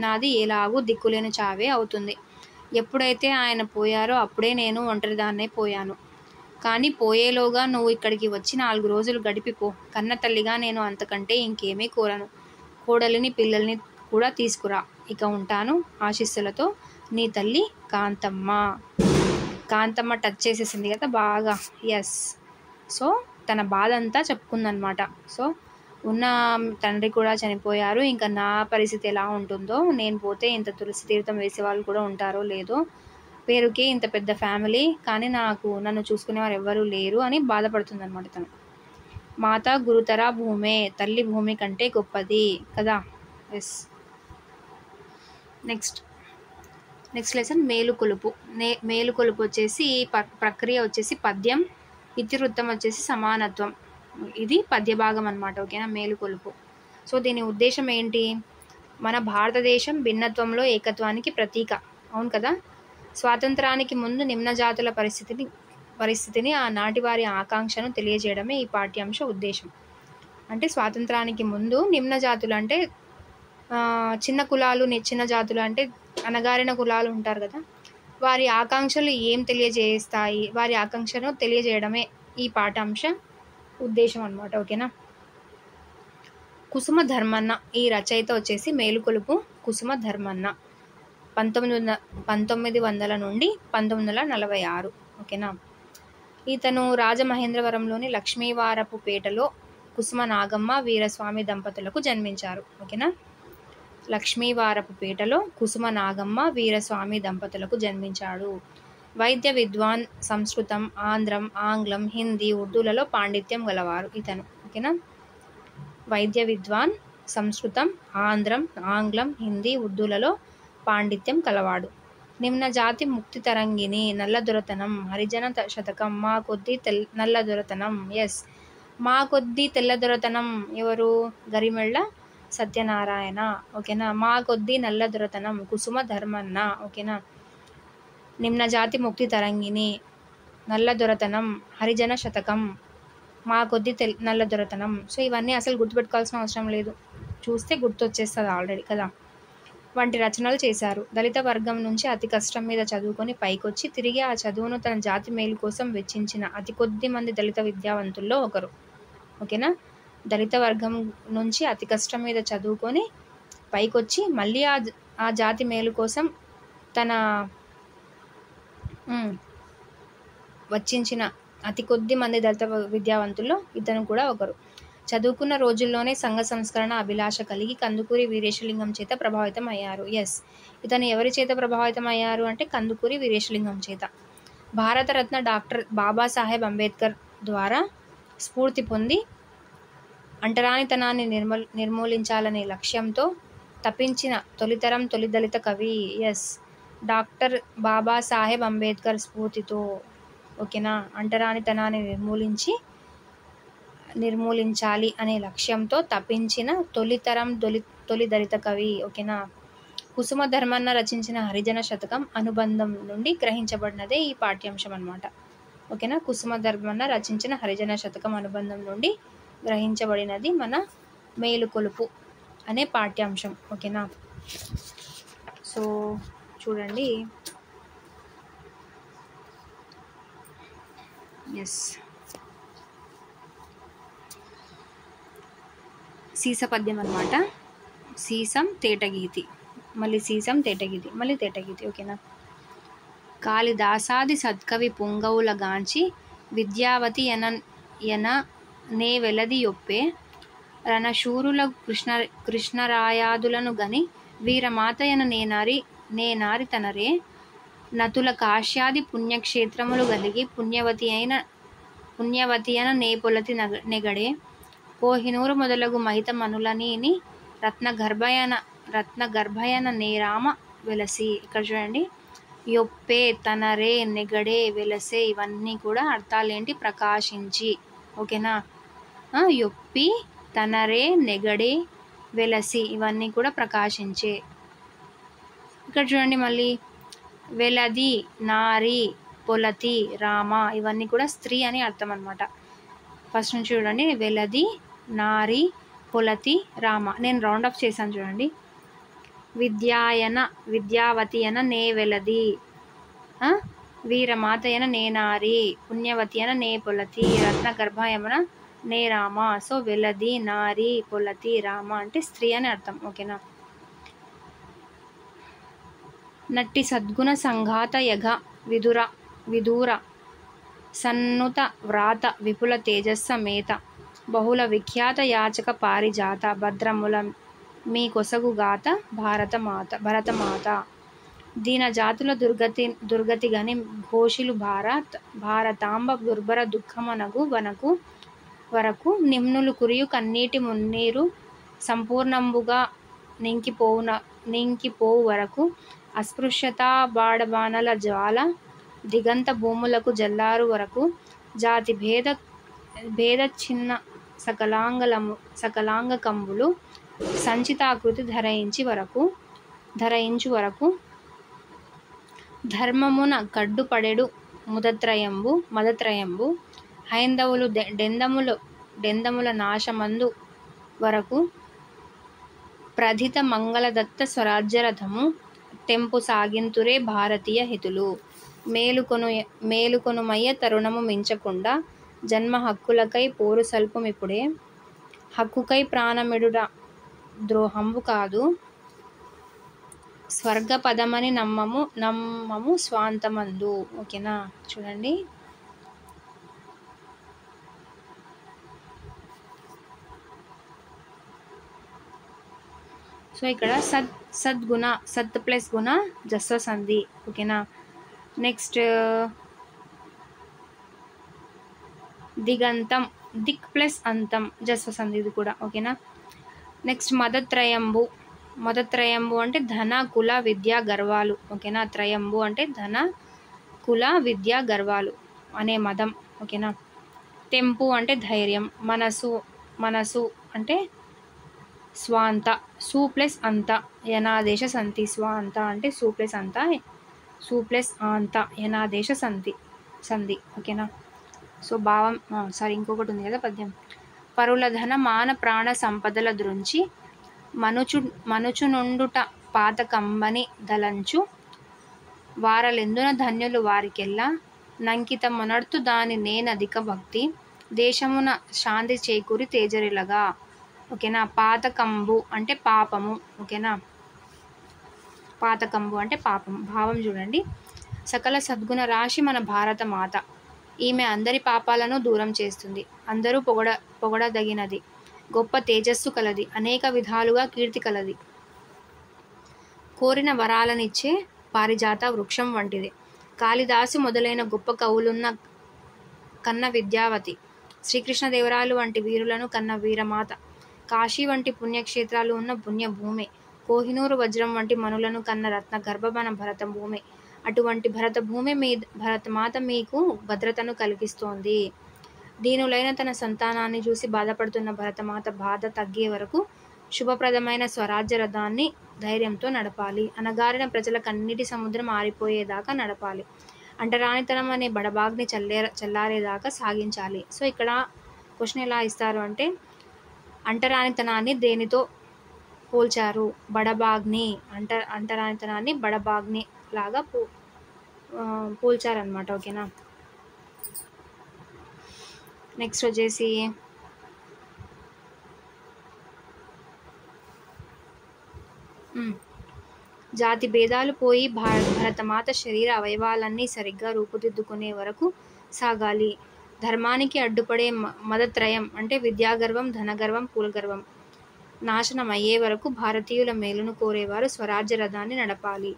నాది ఎలాగూ దిక్కులేని చావే అవుతుంది. ఎప్పుడైతే ఆయన పోయారో అప్పుడే నేను ఒంటరిదాన్నే పోయాను. కానీ పోయేలోగా నువ్వు ఇక్కడికి వచ్చి 4 రోజులు గడిపిపో. కన్న తల్లిగా నేను అంతకంటే ఇంకేమీ కోరను. కోడలిని, పిల్లల్ని కూడా తీసుకురా. ఇక ఉంటాను. ఆశీస్సులతో నీ తల్లి కాంతమ్మ. కాంతమ్మ టచ్ చేసేసింది కదా బాగా. ఎస్. సో తన బాధ అంతా చెప్పుకుందనమాట. సో ఉన్న తండ్రి కూడా చనిపోయారు. ఇంకా నా పరిస్థితి ఎలా ఉంటుందో, నేను పోతే ఇంత తులసి తీర్థం వేసే వాళ్ళు కూడా ఉంటారో లేదో, పేరుకే ఇంత పెద్ద ఫ్యామిలీ కానీ నన్ను చూసుకునేవారు ఎవ్వరూ లేరు అని బాధపడుతుందన్నమాట తను. మాత గురుతర భూమే, తల్లి భూమి కంటే గొప్పది కదా. ఎస్. నెక్స్ట్ లెసన్ మేలుకొలుపు. మేలుకొలుపు వచ్చేసి ప్రక్రియ వచ్చేసి పద్యం, ఇతివృత్తం వచ్చేసి సమానత్వం. ఇది పద్య భాగం అనమాట. ఓకేనా. మేలుకొలుపు. సో దీని ఉద్దేశం ఏంటి? మన భారతదేశం భిన్నత్వంలో ఏకత్వానికి ప్రతీక. అవును కదా. స్వాతంత్రానికి ముందు నిమ్న జాతుల పరిస్థితిని ఆనాటి వారి ఆకాంక్షను తెలియజేయడమే ఈ పాఠ్యాంశ ఉద్దేశం. అంటే స్వాతంత్రానికి ముందు నిమ్న జాతులు అంటే చిన్న కులాలు, చిన్న జాతులు అంటే అణగారిన కులాలు ఉంటారు కదా, వారి ఆకాంక్షలు ఏం తెలియజేస్తాయి, వారి ఆకాంక్షను తెలియజేయడమే ఈ పాఠాంశ ఉద్దేశం అన్నమాట. ఓకేనా. కుసుమ ధర్మన్న ఈ రచయిత వచ్చేసి మేలుకొలుపు కుసుమ ధర్మన్న. 1900 నుండి 1946. ఓకేనా. ఇతను రాజమహేంద్రవరంలోని లక్ష్మీవారపుపేటలో కుసుమ నాగమ్మ వీరస్వామి దంపతులకు జన్మించారు. ఓకేనా. లక్ష్మీవారపుపేటలో కుసుమ నాగమ్మ వీరస్వామి దంపతులకు జన్మించాడు. వైద్య విద్వాన్, సంస్కృతం, ఆంగ్లం, హిందీ, ఉర్దూలలో పాండిత్యం గలవారు ఇతను. ఓకేనా. వైద్య విద్వాన్, సంస్కృతం, ఆంగ్లం, హిందీ, ఉర్దూలలో పాండిత్యం కలవాడు. నిమ్న జాతి ముక్తి తరంగిణి, నల్లదొరతనం, హరిజన శతకం, మా కొద్ది నల్లదొరతనం. ఎస్. మా కొద్ది తెల్లదొరతనం ఎవరు? గరిమెళ్ళ సత్యనారాయణ. ఓకేనా. మా కొద్ది నల్లదొరతనం కుసుమ ధర్మన్న. ఓకేనా. నిమ్న జాతి ముక్తి తరంగిణి, నల్లదొరతనం, హరిజన శతకం, మా కొద్ది నల్లదొరతనం. సో ఇవన్నీ అసలు గుర్తుపెట్టుకోవాల్సిన అవసరం లేదు, చూస్తే గుర్తొచ్చేస్తుంది ఆల్రెడీ కదా. వంటి రచనలు చేశారు. దళిత వర్గం నుంచి అతి కష్టం మీద చదువుకొని పైకొచ్చి తిరిగి ఆ చదువును తన జాతి మేలు కోసం వెచ్చించిన అతి కొద్ది మంది దళిత విద్యావంతుల్లో ఒకరు. ఓకేనా. దళిత వర్గం నుంచి అతి కష్టం మీద చదువుకొని పైకొచ్చి మళ్ళీ ఆ జాతి మేలు కోసం తన వచ్చించిన అతి కొద్ది మంది దళిత విద్యావంతుల్లో ఇతను కూడా ఒకరు. చదువుకున్న రోజుల్లోనే సంఘ సంస్కరణ అభిలాష కలిగి కందుకూరి వీరేశలింగం చేత ప్రభావితం అయ్యారు. ఎస్. ఇతను ఎవరి చేత ప్రభావితం అయ్యారు అంటే కందుకూరి వీరేశలింగం చేత. భారతరత్న డాక్టర్ బాబాసాహెబ్ అంబేద్కర్ ద్వారా స్ఫూర్తి పొంది అంటరానితనాన్ని నిర్మూలించాలనే లక్ష్యంతో తపించిన తొలి దళిత కవి. ఎస్. డాక్టర్ బాబాసాహెబ్ అంబేద్కర్ స్ఫూర్తితో. ఓకేనా. అంటరానితనాన్ని నిర్మూలించాలి అనే లక్ష్యంతో తపించిన తొలి దళిత కవి. ఓకేనా. కుసుమ ధర్మన్న రచించిన హరిజన శతకం అనుబంధం నుండి గ్రహించబడినదే ఈ పాఠ్యాంశం అన్నమాట. ఓకేనా. కుసుమ ధర్మన్న రచించిన హరిజన శతకం అనుబంధం నుండి గ్రహించబడినది మన మేలుకొలుపు అనే పాఠ్యాంశం. ఓకేనా. సో చూడండి. ఎస్. సీసపద్యం అన్నమాట. సీసం తేటగీతి, మళ్ళీ సీసం తేటగీతి, మళ్ళీ తేటగీతి. ఓకేనా. కాళిదాసాది సత్కవి పుంగవుల గాంచి విద్యావతి ఎన నే వెలది యొప్పే రణశూరుల కృష్ణరాయాదులను గని వీరమాతయన నేనారి తనరే నతుల కాశ్యాది పుణ్యక్షేత్రములు గలిగి పుణ్యవతి నే పొలతి నెగడే కోహినూరు మొదలగు మహిత మనులనీని రత్నగర్భయన నే రామ వెలసి. ఇక్కడ చూడండి, యొప్పే, తనరే, నెగడే, వెలసే ఇవన్నీ కూడా అర్థాలేంటి? ప్రకాశించి. ఓకేనా? యొప్పి, తనరే, నెగడే, వెలసి ఇవన్నీ కూడా ప్రకాశించే. ఇక్కడ చూడండి మళ్ళీ వెలది, నారి, పొలతి, రామ ఇవన్నీ కూడా స్త్రీ అని అర్థం అన్నమాట. ఫస్ట్ నుంచి చూడండి, వెలది, నారి, పొలతి, రామ. నేను రౌండ్ ఆఫ్ చేశాను చూడండి. విద్యావతియన నే వెలది, వీరమాతయన నే నారి, పుణ్యవతియన నే పొలతి, రత్నగర్భయన నే రామ. సో వెలది, నారి, పొలతి, రామ అంటే స్త్రీ అని అర్థం. ఓకేనా? నట్టి సద్గుణ సంఘాత యఘ విదూర సన్నుత వ్రాత విపుల తేజస్స మేత బహుళ విఖ్యాత యాచక పారిజాత భద్రముల మీ కొసగు గాత భరతమాత దీన జాతుల దుర్గతి గని ఘోషిలు భారతాంబ దుర్భర దుఃఖమనగు వరకు నిమ్నులు కురియు కన్నీటి మున్నీరు సంపూర్ణంబుగా నింకిపోవు వరకు అస్పృశ్యతా బాడబాణల జ్వాల దిగంత భూములకు జల్లారు వరకు జాతి భేద చిన్న సకలాంగకంబులు సంచితాకృతి ధరయించు వరకు ధర్మమున గడ్డుపడెడు మదత్రయంబు హైందవులు డెందముల నాశమందు వరకు ప్రధిత మంగళదత్త స్వరాజ్యరథము తెంపు సాగింతురే భారతీయ హితులు. మేలుకొనుమయ్య తరుణము మించకుండా జన్మ హక్కులకై పోరు సల్పుమిప్పుడే హక్కుకై ప్రాణమిడుట ద్రోహంబు కాదు స్వర్గ పదమని నమ్మము స్వాంతమందు. ఓకేనా? చూడండి, సో ఇక్కడ సద్గుణ, సత్ ప్లస్ గుణ జస్వ సంధి. ఓకేనా? నెక్స్ట్ దిగంతం, దిక్ ప్లస్ అంతం జస్వ సంధి ఇది కూడా. ఓకేనా? నెక్స్ట్ మదత్రయంబు అంటే ధన కుల విద్యా గర్వాలు. ఓకేనా? త్రయంబు అంటే ధన కుల విద్యా గర్వాలు అనే మదం. ఓకేనా? తెంపు అంటే ధైర్యం. మనసు అంటే స్వాంత, సు ప్లస్ అంత యనాదేశ సంతి. స్వాంత అంటే సు ప్లస్ అంత, సు ప్లస్ అంత యనాదేశ సంధి. ఓకేనా? సో భావం ఇంకొకటి ఉంది కదా పద్యం. పరుల ధన మాన ప్రాణ సంపదల దృంచి మనుచునుండుట పాతకంబని దలంచు వారలెందున ధన్యులు వారికెల్లా నంకితమునర్తు దాని నేనధిక భక్తి దేశమున శాంతి చేకూరి తేజరిలగా. ఓకేనా? పాతకంబు అంటే పాపము. ఓకేనా? పాతకంబు అంటే పాపం. భావం చూడండి, సకల సద్గుణ రాశి మన భారత మాత. ఈమె అందరి పాపాలను దూరం చేస్తుంది. అందరూ పొగడదగినది. గొప్ప తేజస్సు కలది. అనేక విధాలుగా కీర్తి కలది. కోరిన వరాలనిచ్చే పారిజాత వృక్షం వంటిది. కాళిదాసు మొదలైన గొప్ప కవులున్న కన్న విద్యావతి. శ్రీకృష్ణదేవరాయలు వంటి వీరులను కన్న వీరమాత. కాశీ వంటి పుణ్యక్షేత్రాలు ఉన్న పుణ్యభూమి. కోహినూరు వజ్రం వంటి మనులను కన్న రత్న గర్భమన భరత భూమి. అటువంటి భరతమాత మీకు భద్రతను కలిగిస్తోంది. దీనులైన తన సంతానాన్ని చూసి బాధపడుతున్న భరతమాత బాధ తగ్గే వరకు శుభప్రదమైన స్వరాజ్య రథాన్ని ధైర్యంతో నడపాలి. అనగారిన ప్రజల కన్నీటి సముద్రం ఆరిపోయేదాకా నడపాలి. అంటరానితనం అనే బడబాగ్ని చల్లారేదాకా సాగించాలి. సో ఇక్కడ క్వశ్చన్ ఎలా ఇస్తారు అంటే, అంటరానితనాన్ని దేనితో పోల్చారు? బడబాగ్ని. అంటరానితనాన్ని బడబాగ్ని లాగా పోల్చారనమాట. ఓకేనా? నెక్స్ట్ వచ్చేసి జాతి భేదాలు పోయి భరతమాత శరీర అవయవాలన్నీ సరిగ్గా రూపుదిద్దుకునే వరకు సాగాలి. ధర్మానికి అడ్డుపడే మదత్రయం అంటే విద్యాగర్వం, ధనగర్వం, కులగర్వం నాశనం అయ్యే వరకు భారతీయుల మేలును కోరేవారు స్వరాజ్య రథాన్ని నడపాలి.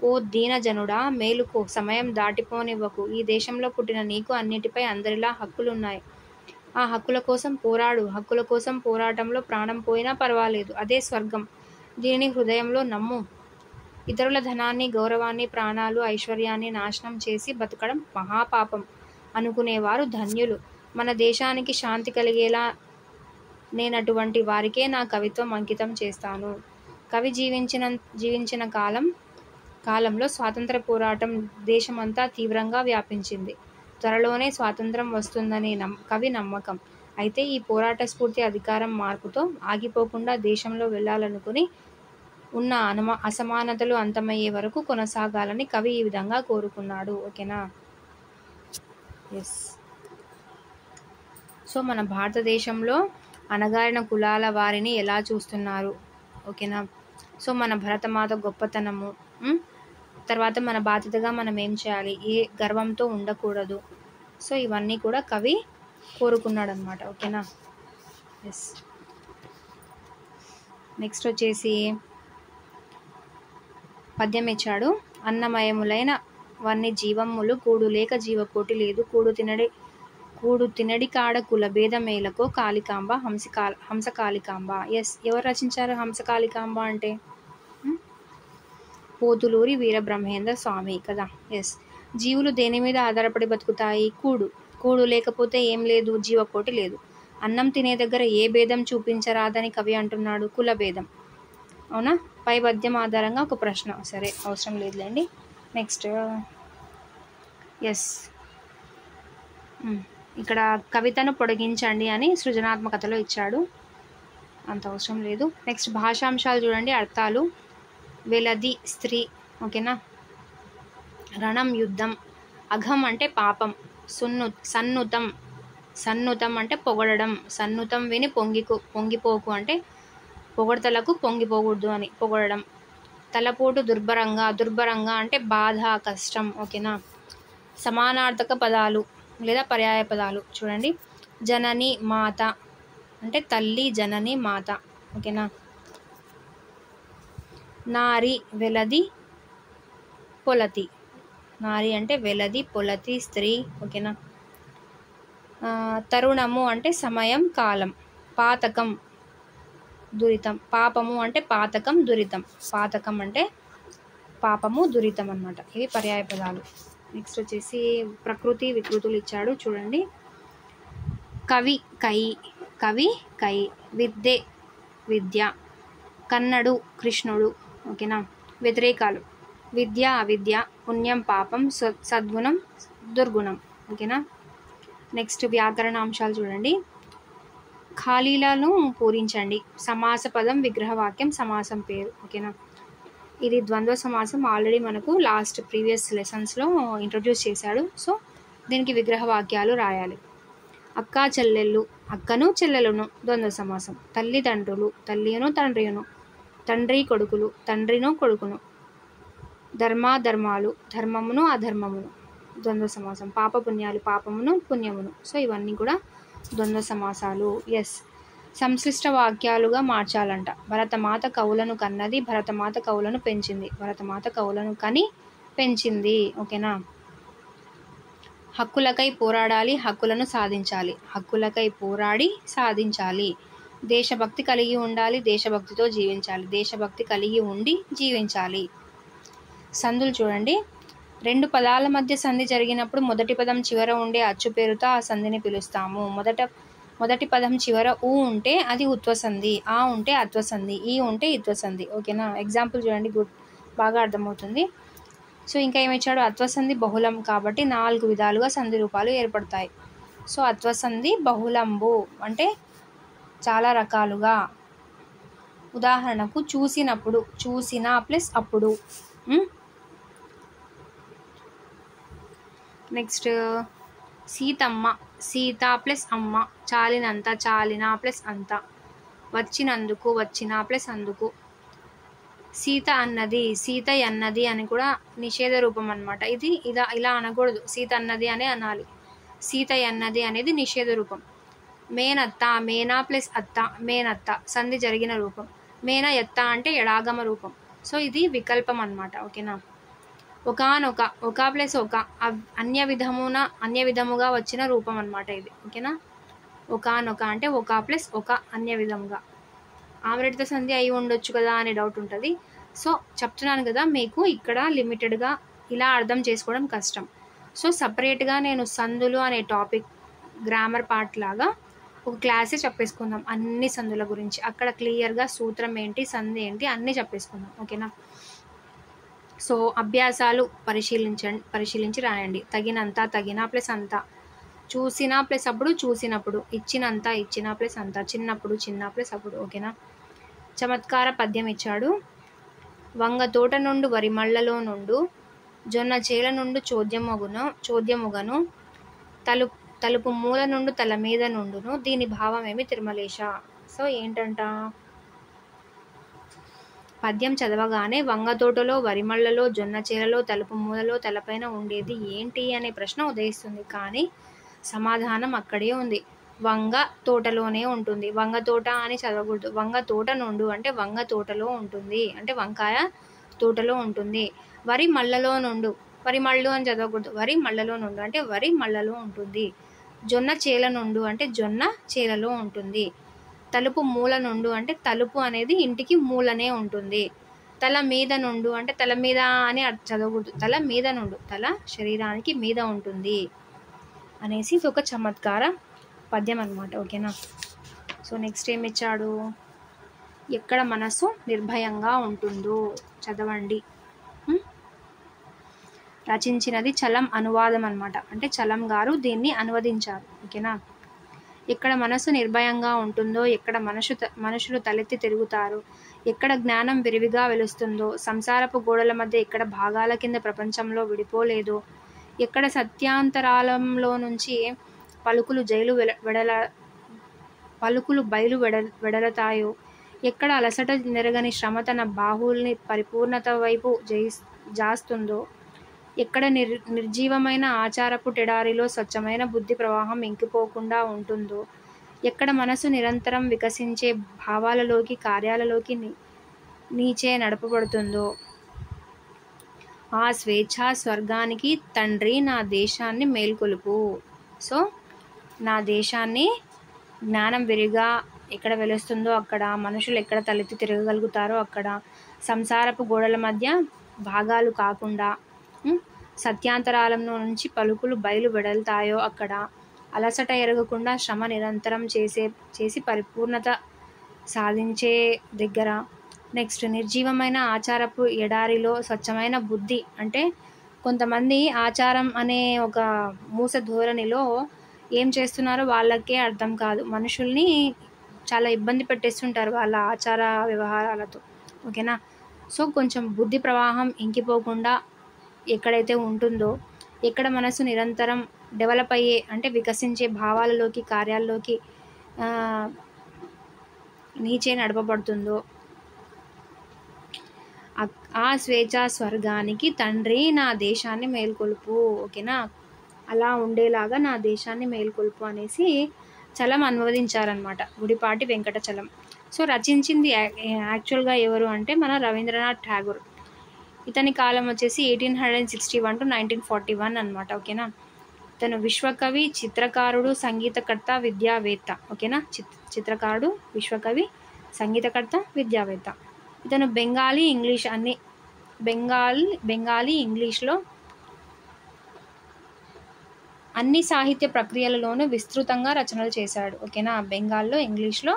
ఓ దీనజనుడా మేలుకో, సమయం దాటిపోనివ్వకు. ఈ దేశంలో పుట్టిన నీకు అన్నిటిపై అందరిలా హక్కులున్నాయి. ఆ హక్కుల కోసం పోరాడు. హక్కుల కోసం పోరాటంలో ప్రాణం పోయినా పర్వాలేదు, అదే స్వర్గం. దీనిని హృదయంలో నమ్ము. ఇతరుల ధనాన్ని, గౌరవాన్ని, ప్రాణాలు, ఐశ్వర్యాన్ని నాశనం చేసి బతకడం మహాపాపం అనుకునేవారు ధన్యులు. మన దేశానికి శాంతి కలిగేలా నేనటువంటి వారికే నా కవిత్వం అంకితం చేస్తాను. కవి జీవించిన కాలంలో స్వాతంత్ర పోరాటం దేశమంతా తీవ్రంగా వ్యాపించింది. త్వరలోనే స్వాతంత్రం వస్తుందని కవి నమ్మకం. అయితే ఈ పోరాట స్ఫూర్తి అధికారం మార్పుతో ఆగిపోకుండా దేశంలో వెళ్ళాలనుకుని ఉన్న అసమానతలు అంతమయ్యే వరకు కొనసాగాలని కవి ఈ విధంగా కోరుకున్నాడు. ఓకేనా? ఎస్. సో మన భారతదేశంలో అణగారిన కులాల వారిని ఎలా చూస్తున్నారు? ఓకేనా? సో మన భరతమాత గొప్పతనము, తర్వాత మన బాధ్యతగా మనం ఏం చేయాలి, ఏ గర్వంతో ఉండకూడదు. సో ఇవన్నీ కూడా కవి కోరుకున్నాడు అనమాట. ఓకేనా? ఎస్. నెక్స్ట్ వచ్చేసి పద్యం ఇచ్చాడు. అన్నమయములైన వన్ని జీవమ్ములు కూడు లేక జీవకోటి లేదు. కూడు తినడి కాడ కుల భేదమేలకో కాళికాంబ హంసకాళికాంబ. ఎస్. ఎవరు రచించారు హంసకాళికాంబ అంటే? పోతులూరి వీరబ్రహ్మేంద్ర స్వామి కదా. ఎస్. జీవులు దేని మీద ఆధారపడి బతుకుతాయి? కూడు లేకపోతే ఏం లేదు, జీవకోటి లేదు. అన్నం తినే దగ్గర ఏ భేదం చూపించరాదని కవి అంటున్నాడు? కుల భేదం. అవునా? పై పద్యం ఆధారంగా ఒక ప్రశ్న. సరే, అవసరం లేదులేండి. నెక్స్ట్. ఎస్. ఇక్కడ కవితను పొడిగించండి అని సృజనాత్మకతలో ఇచ్చాడు, అంత అవసరం లేదు. నెక్స్ట్ భాషాంశాలు చూడండి. అర్థాలు: వెలది స్త్రీ. ఓకేనా? రణం యుద్ధం. అఘం అంటే పాపం. సన్నుతం అంటే పొగడడం. సన్నుతం విని పొంగిపోకు అంటే పొగడతలకు పొంగిపోకూడదు అని పొగడడం. తలపోటు దుర్భరంగా అంటే బాధ, కష్టం. ఓకేనా? సమానార్థక పదాలు లేదా పర్యాయ పదాలు చూడండి. జనని, మాత అంటే తల్లి, జనని, మాత. ఓకేనా? నారి, వెలది, పొలతి. నారి అంటే వెలది, పొలతి, స్త్రీ. ఓకేనా? తరుణము అంటే సమయం, కాలం. పాతకం, దురితం. పాపము అంటే పాతకం, దురితం. పాతకం అంటే పాపము, దురితం అన్నమాట. ఇవి పర్యాయ పదాలు. నెక్స్ట్ వచ్చేసి ప్రకృతి వికృతులు ఇచ్చాడు చూడండి. కవి కై. విద్య. కన్నడు, కృష్ణుడు. ఓకేనా? వ్యతిరేకాలు: విద్య, అవిద్య. పుణ్యం, పాపం. సద్గుణం, దుర్గుణం. ఓకేనా? నెక్స్ట్ వ్యాకరణాంశాలు చూడండి. ఖాళీలను పూరించండి. సమాస పదం, విగ్రహవాక్యం, సమాసం పేరు. ఓకేనా? ఇది ద్వంద్వ సమాసం. ఆల్రెడీ మనకు ప్రీవియస్ లెసన్స్లో ఇంట్రొడ్యూస్ చేశాడు. సో దీనికి విగ్రహ వాక్యాలు రాయాలి. అక్క చెల్లెళ్ళు, అక్కను చెల్లెలను, ద్వంద్వ సమాసం. తల్లిదండ్రులు, తల్లియును తండ్రియును. తండ్రి కొడుకులు, తండ్రిను కొడుకును. ధర్మాధర్మాలు, ధర్మమును అధర్మమును, ద్వంద్వ సమాసం. పాపపుణ్యాలు, పాపమును పుణ్యమును. సో ఇవన్నీ కూడా ద్వంద్వ సమాసాలు. ఎస్. సంశ్లిష్ట వాక్యాలుగా మార్చాలంట. భరతమాత కవులను కన్నది, భరతమాత కవులను పెంచింది. భరతమాత కవులను కని పెంచింది. ఓకేనా? హక్కులకై పోరాడాలి, హక్కులను సాధించాలి. హక్కులకై పోరాడి సాధించాలి. దేశభక్తి కలిగి ఉండాలి, దేశభక్తితో జీవించాలి. దేశభక్తి కలిగి ఉండి జీవించాలి. సందులు చూడండి. రెండు పదాల మధ్య సంధి జరిగినప్పుడు మొదటి పదం చివర ఉండే అచ్చు పేరుతో ఆ సంధిని పిలుస్తాము. మొదటి పదం చివర ఊ ఉంటే అది ఉత్వసంధి, ఆ ఉంటే అత్వసంధి, ఈ ఉంటే ఇత్వసంధి. ఓకేనా? ఎగ్జాంపుల్ చూడండి, బాగా అర్థమవుతుంది. సో ఇంకా ఏమిచ్చాడు? అత్వసంధి బహుళం కాబట్టి 4 విధాలుగా సంధి రూపాలు ఏర్పడతాయి. సో అత్వసంధి బహుళంబు అంటే చాలా రకాలుగా. ఉదాహరణకు చూసినప్పుడు, చూసిన ప్లస్ అప్పుడు. నెక్స్ట్ సీతమ్మ, సీత ప్లస్ అమ్మ. చాలినంత, చాలిన ప్లస్ అంత. వచ్చినందుకు, వచ్చిన ప్లస్ అందుకు. సీత అన్నది, సీత అన్నది అని కూడా నిషేధ రూపం అన్నమాట. ఇది ఇలా అనకూడదు, సీత అన్నది అనే అనాలి. సీతయ్యన్నది అనేది నిషేధ రూపం. మేనత్త, మేనా ప్లస్ అత్త, మేనత్త సంధి జరిగిన రూపం. మేన ఎత్త అంటే ఎడాగమ రూపం. సో ఇది వికల్పం అన్నమాట. ఓకేనా. ఒకానొక, ఒక ప్లస్ ఒక అన్య విధముగా వచ్చిన రూపం అన్నమాట ఇది. ఓకేనా. ఒకానొక అంటే ఒక ప్లస్ ఒక అన్య విధముగా. ఆమ్లెట్తో సంధి అయి ఉండొచ్చు కదా అనే డౌట్ ఉంటుంది. సో చెప్తున్నాను కదా, మీకు ఇక్కడ లిమిటెడ్గా ఇలా అర్థం చేసుకోవడం కష్టం. సో సపరేట్గా నేను సందులు అనే టాపిక్ గ్రామర్ పార్ట్ లాగా ఒక క్లాసే చెప్పేసుకుందాం అన్ని సందుల గురించి. అక్కడ క్లియర్గా సూత్రం ఏంటి, సంధి ఏంటి అన్నీ చెప్పేసుకుందాం. ఓకేనా. సో అభ్యాసాలు పరిశీలించి రాయండి. తగినంత, తగిన ప్లస్ అంత, చూసిన ప్లస్ అప్పుడు, చూసినప్పుడు, ఇచ్చినంత, ఇచ్చిన ప్లస్ అంత, చిన్నప్పుడు, చిన్న ప్లస్ అప్పుడు. ఓకేనా. చమత్కార పద్యం ఇచ్చాడు. వంగ తోట నుండు వరిమళ్ళలో నుండు, జొన్న చేల నుండు చోద్యముగను, తలుపు మూల నుండు తల మీద నుండును, దీని భావమేమి తిరుమలేశ. సో ఏంటంట, పద్యం చదవగానే వంగ తోటలో, వరిమళ్ళలో, జొన్న చేలలో, తలుపు మూలలో, తలపైన ఉండేది ఏంటి అనే ప్రశ్న ఉదయిస్తుంది. కానీ సమాధానం అక్కడే ఉంది. వంగ తోటలోనే ఉంటుంది. వంగ తోట అని చదవకూడదు. వంగ తోట నుండు అంటే వంగ తోటలో ఉంటుంది, అంటే వంకాయ తోటలో ఉంటుంది. వరి మళ్ళలో నుండు, వరి మళ్ళు అని చదవకూడదు. వరి మళ్ళలో నుండు అంటే వరి మళ్ళలో ఉంటుంది. జొన్న చేల నుండు అంటే జొన్న చేలలో ఉంటుంది. తలుపు మూల నుండు అంటే తలుపు అనేది ఇంటికి మూలనే ఉంటుంది. తల మీద నుండు అంటే తల మీద అని చదవకూడదు. తల మీద నుండు, తల శరీరానికి మీద ఉంటుంది అనేసి ఇది ఒక చమత్కార పద్యం అన్నమాట. ఓకేనా. సో నెక్స్ట్ ఏమి ఇచ్చాడు, ఎక్కడ మనసు నిర్భయంగా ఉంటుందో చదవండి. రచించినది చలం అనువాదం అన్నమాట. అంటే చలం గారు దీన్ని అనువదించారు. ఓకేనా. ఎక్కడ మనసు నిర్భయంగా ఉంటుందో, ఎక్కడ మనుషులు తలెత్తి తిరుగుతారు, ఎక్కడ జ్ఞానం విరివిగా వెలుస్తుందో, సంసారపు గోడల మధ్య ఎక్కడ భాగాల కింద ప్రపంచంలో విడిపోలేదో, ఎక్కడ సత్యాంతరాలంలో నుంచి పలుకులు బయలు వెడలతాయో, ఎక్కడ అలసట నెరగని శ్రమ తన బాహుల్ని పరిపూర్ణత వైపు జాస్తుందో, ఎక్కడ నిర్జీవమైన ఆచారపు టెడారిలో స్వచ్ఛమైన బుద్ధి ప్రవాహం ఇంకిపోకుండా ఉంటుందో, ఎక్కడ మనసు నిరంతరం వికసించే భావాలలోకి, కార్యాలలోకి నీచే నడపబడుతుందో, ఆ స్వేచ్ఛా స్వర్గానికి తండ్రి నా దేశాన్ని మేల్కొలుపు. సో నా దేశాన్ని జ్ఞానం విరిగా ఎక్కడ వెలుస్తుందో అక్కడ, మనుషులు ఎక్కడ తలెత్తి తిరగగలుగుతారో అక్కడ, సంసారపు గోడల మధ్య భాగాలు కాకుండా సత్యాంతరాలంలో నుంచి పలుకులు బయలు వెడల్తాయో అక్కడ, అలసట ఎరగకుండా శ్రమ నిరంతరం చేసి పరిపూర్ణత సాధించే దగ్గర, నెక్స్ట్ నిర్జీవమైన ఆచారపు ఎడారిలో స్వచ్ఛమైన బుద్ధి. అంటే కొంతమంది ఆచారం అనే ఒక మూస ధోరణిలో ఏం చేస్తున్నారో వాళ్ళకే అర్థం కాదు. మనుషుల్ని చాలా ఇబ్బంది పెట్టేస్తుంటారు వాళ్ళ ఆచార వ్యవహారాలతో. ఓకేనా. సో కొంచెం బుద్ధి ప్రవాహం ఇంకిపోకుండా ఎక్కడైతే ఉంటుందో, ఎక్కడ మనసు నిరంతరం డెవలప్ అయ్యే అంటే వికసించే భావాలలోకి, కార్యాల్లోకి నీచే నడపబడుతుందో, ఆ స్వేచ్ఛా స్వర్గానికి తండ్రి నా దేశాన్ని మేల్కొలుపు. ఓకేనా. అలా ఉండేలాగా నా దేశాన్ని మేల్కొల్పు అనేసి చలం అనువదించారనమాట, గుడిపాటి వెంకటచలం. సో రచించింది యాక్చువల్గా ఎవరు అంటే మన రవీంద్రనాథ్ ఠాగూర్. ఇతని కాలం వచ్చేసి 1861 to 1941 అనమాట. ఓకేనా. ఇతను విశ్వకవి, చిత్రకారుడు, సంగీతకర్త, విద్యావేత్త. ఓకేనా. చిత్రకారుడు, విశ్వకవి, సంగీతకర్త, విద్యావేత్త. ఇతను బెంగాలీ, ఇంగ్లీష్లో అన్ని సాహిత్య ప్రక్రియలలోనూ విస్తృతంగా రచనలు చేశాడు. ఓకేనా. బెంగాల్లో, ఇంగ్లీష్లో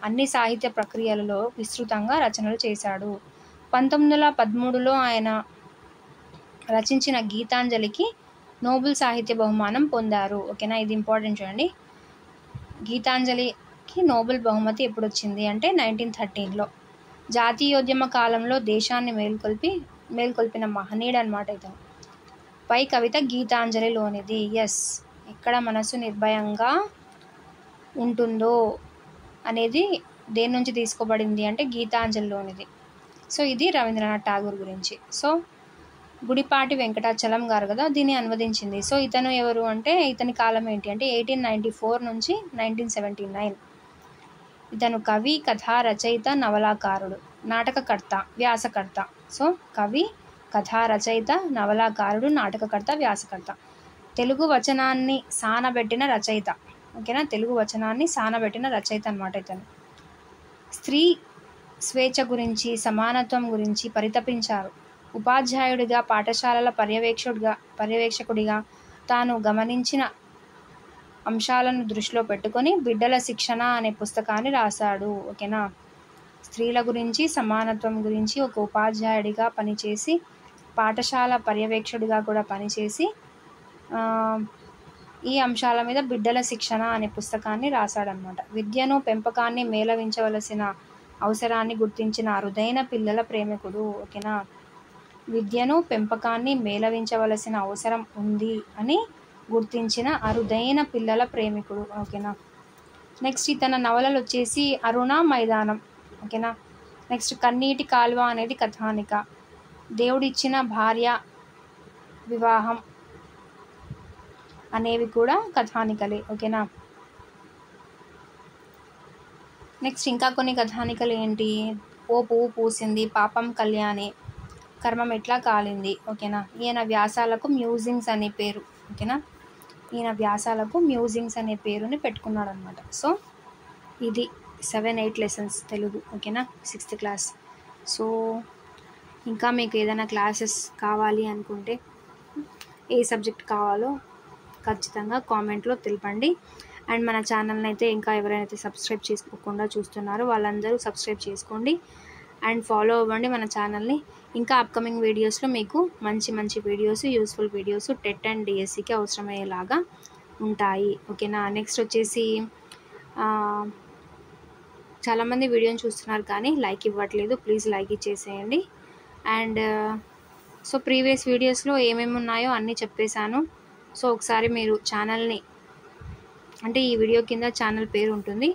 అన్ని సాహిత్య ప్రక్రియలలో విస్తృతంగా రచనలు చేశాడు. 1913లో ఆయన రచించిన గీతాంజలికి నోబెల్ సాహిత్య బహుమానం పొందారు. ఓకేనా. ఇది ఇంపార్టెంట్ చూడండి. గీతాంజలికి నోబెల్ బహుమతి ఎప్పుడు వచ్చింది అంటే 1913లో. జాతీయోద్యమ కాలంలో దేశాన్ని మేల్కొల్పిన మహనీయుడు అనమాట ఇతను. పై కవిత గీతాంజలిలోనిది. ఎస్, ఎక్కడ మనసు నిర్భయంగా ఉంటుందో అనేది దేని నుంచి తీసుకోబడింది అంటే గీతాంజలిలోనిది. సో ఇది రవీంద్రనాథ్ ఠాగూర్ గురించి. సో గుడిపాటి వెంకటాచలం గారు కదా దీన్ని అనువదించింది. సో ఇతను ఎవరు అంటే ఇతని కాలం ఏంటి అంటే 1894 నుంచి 1979. ఇతను కవి, కథా రచయిత, నవలాకారుడు, నాటకకర్త, వ్యాసకర్త. సో కవి, కథా రచయిత, నవలాకారుడు, నాటకకర్త, వ్యాసకర్త. తెలుగు వచనాన్ని సానబెట్టిన రచయిత. ఓకేనా, తెలుగు వచనాన్ని సానబెట్టిన రచయిత అనమాట ఇతను. స్త్రీ స్వేచ్ఛ గురించి, సమానత్వం గురించి పరితపించారు. ఉపాధ్యాయుడిగా, పాఠశాలల పర్యవేక్షకుడిగా తాను గమనించిన అంశాలను దృష్టిలో పెట్టుకొని బిడ్డల శిక్షణ అనే పుస్తకాన్ని రాశాడు. ఓకేనా, స్త్రీల గురించి, సమానత్వం గురించి ఒక ఉపాధ్యాయుడిగా పనిచేసి, పాఠశాల పర్యవేక్షకుడిగా కూడా పనిచేసి ఈ అంశాల మీద బిడ్డల శిక్షణ అనే పుస్తకాన్ని రాశాడనమాట. విద్యను, పెంపకాన్ని మేళవించవలసిన అవసరాన్ని గుర్తించిన అరుదైన పిల్లల ప్రేమికుడు. ఓకేనా, విద్యను, పెంపకాన్ని మేళవించవలసిన అవసరం ఉంది అని గుర్తించిన అరుదైన పిల్లల ప్రేమికుడు. ఓకేనా, నెక్స్ట్ ఇతన నవలలు వచ్చేసి అరుణ, మైదానం. ఓకేనా, నెక్స్ట్ కన్నీటి కాలువ అనేది కథానిక. దేవుడిచ్చిన భార్య, వివాహం అనేవి కూడా కథానికలే. ఓకేనా, నెక్స్ట్ ఇంకా కొన్ని కథానికలు ఏంటి, ఓ పువ్వు పూసింది, పాపం కళ్యాణి, కర్మం ఎట్లా కాలింది. ఓకేనా, ఈయన వ్యాసాలకు మ్యూజింగ్స్ అనే పేరు. ఓకేనా, ఈయన వ్యాసాలకు మ్యూజింగ్స్ అనే పేరుని పెట్టుకున్నాడు అనమాట. సో ఇది 7-8 లెసన్స్ తెలుగు. ఓకేనా, 6th క్లాస్. సో ఇంకా మీకు ఏదైనా క్లాసెస్ కావాలి అనుకుంటే, ఏ సబ్జెక్ట్ కావాలో ఖచ్చితంగా కామెంట్లో తెలపండి. అండ్ మన ఛానల్ని అయితే ఇంకా ఎవరైతే సబ్స్క్రైబ్ చేసుకోకుండా చూస్తున్నారో వాళ్ళందరూ సబ్స్క్రైబ్ చేసుకోండి అండ్ ఫాలో అవ్వండి మన ఛానల్ని. ఇంకా అప్కమింగ్ వీడియోస్లో మీకు మంచి మంచి videos, useful videos TET and డిఎస్సికి అవసరమయ్యేలాగా ఉంటాయి. ఓకేనా, నెక్స్ట్ వచ్చేసి చాలామంది వీడియోని చూస్తున్నారు కానీ లైక్ ఇవ్వట్లేదు. ప్లీజ్ లైక్ ఇచ్చేసేయండి. అండ్ సో ప్రీవియస్ వీడియోస్లో ఏమేమి ఉన్నాయో అన్నీ చెప్పేశాను. సో ఒకసారి మీరు ఛానల్ని, అంటే ఈ వీడియో కింద ఛానల్ పేరు ఉంటుంది,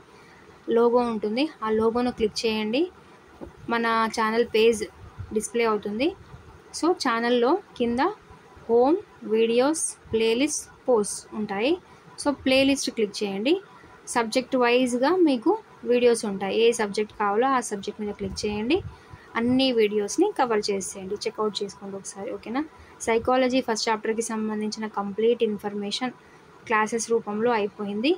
లోగో ఉంటుంది, ఆ లోగోను క్లిక్ చేయండి. మన ఛానల్ పేజ్ డిస్ప్లే అవుతుంది. సో ఛానల్లో కింద హోమ్, వీడియోస్, ప్లేలిస్ట్, పోస్ట్ ఉంటాయి. సో ప్లేలిస్ట్ క్లిక్ చేయండి. సబ్జెక్ట్ వైజ్గా మీకు వీడియోస్ ఉంటాయి. ఏ సబ్జెక్ట్ కావాలో ఆ సబ్జెక్ట్ మీద క్లిక్ చేయండి. అన్ని వీడియోస్ని కవర్ చేసేయండి, చెక్అవుట్ చేసుకోండి ఒకసారి. ఓకేనా, సైకాలజీ ఫస్ట్ చాప్టర్కి సంబంధించిన కంప్లీట్ ఇన్ఫర్మేషన్ క్లాసెస్ రూపంలో అయిపోయింది.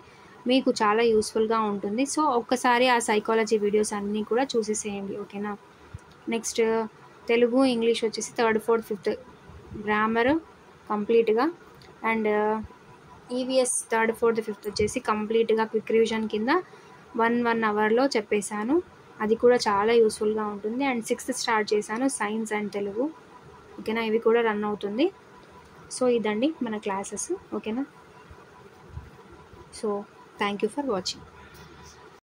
మీకు చాలా యూస్ఫుల్గా ఉంటుంది. సో ఒక్కసారి ఆ సైకాలజీ వీడియోస్ అన్నీ కూడా చూసేసేయండి. ఓకేనా, నెక్స్ట్ తెలుగు, ఇంగ్లీష్ వచ్చేసి 3rd, 4th, 5th గ్రామర్ కంప్లీట్గా, and EVS 3rd, 4th, 5th వచ్చేసి కంప్లీట్గా క్విక్ రివిజన్ కింద 1 అవర్లో చెప్పేశాను. అది కూడా చాలా యూస్ఫుల్గా ఉంటుంది. అండ్ 6th స్టార్ట్ చేశాను, సైన్స్ అండ్ తెలుగు. ఓకేనా, ఇవి కూడా రన్ అవుతుంది. సో ఇదండి మన క్లాసెస్. ఓకేనా, so thank you for watching.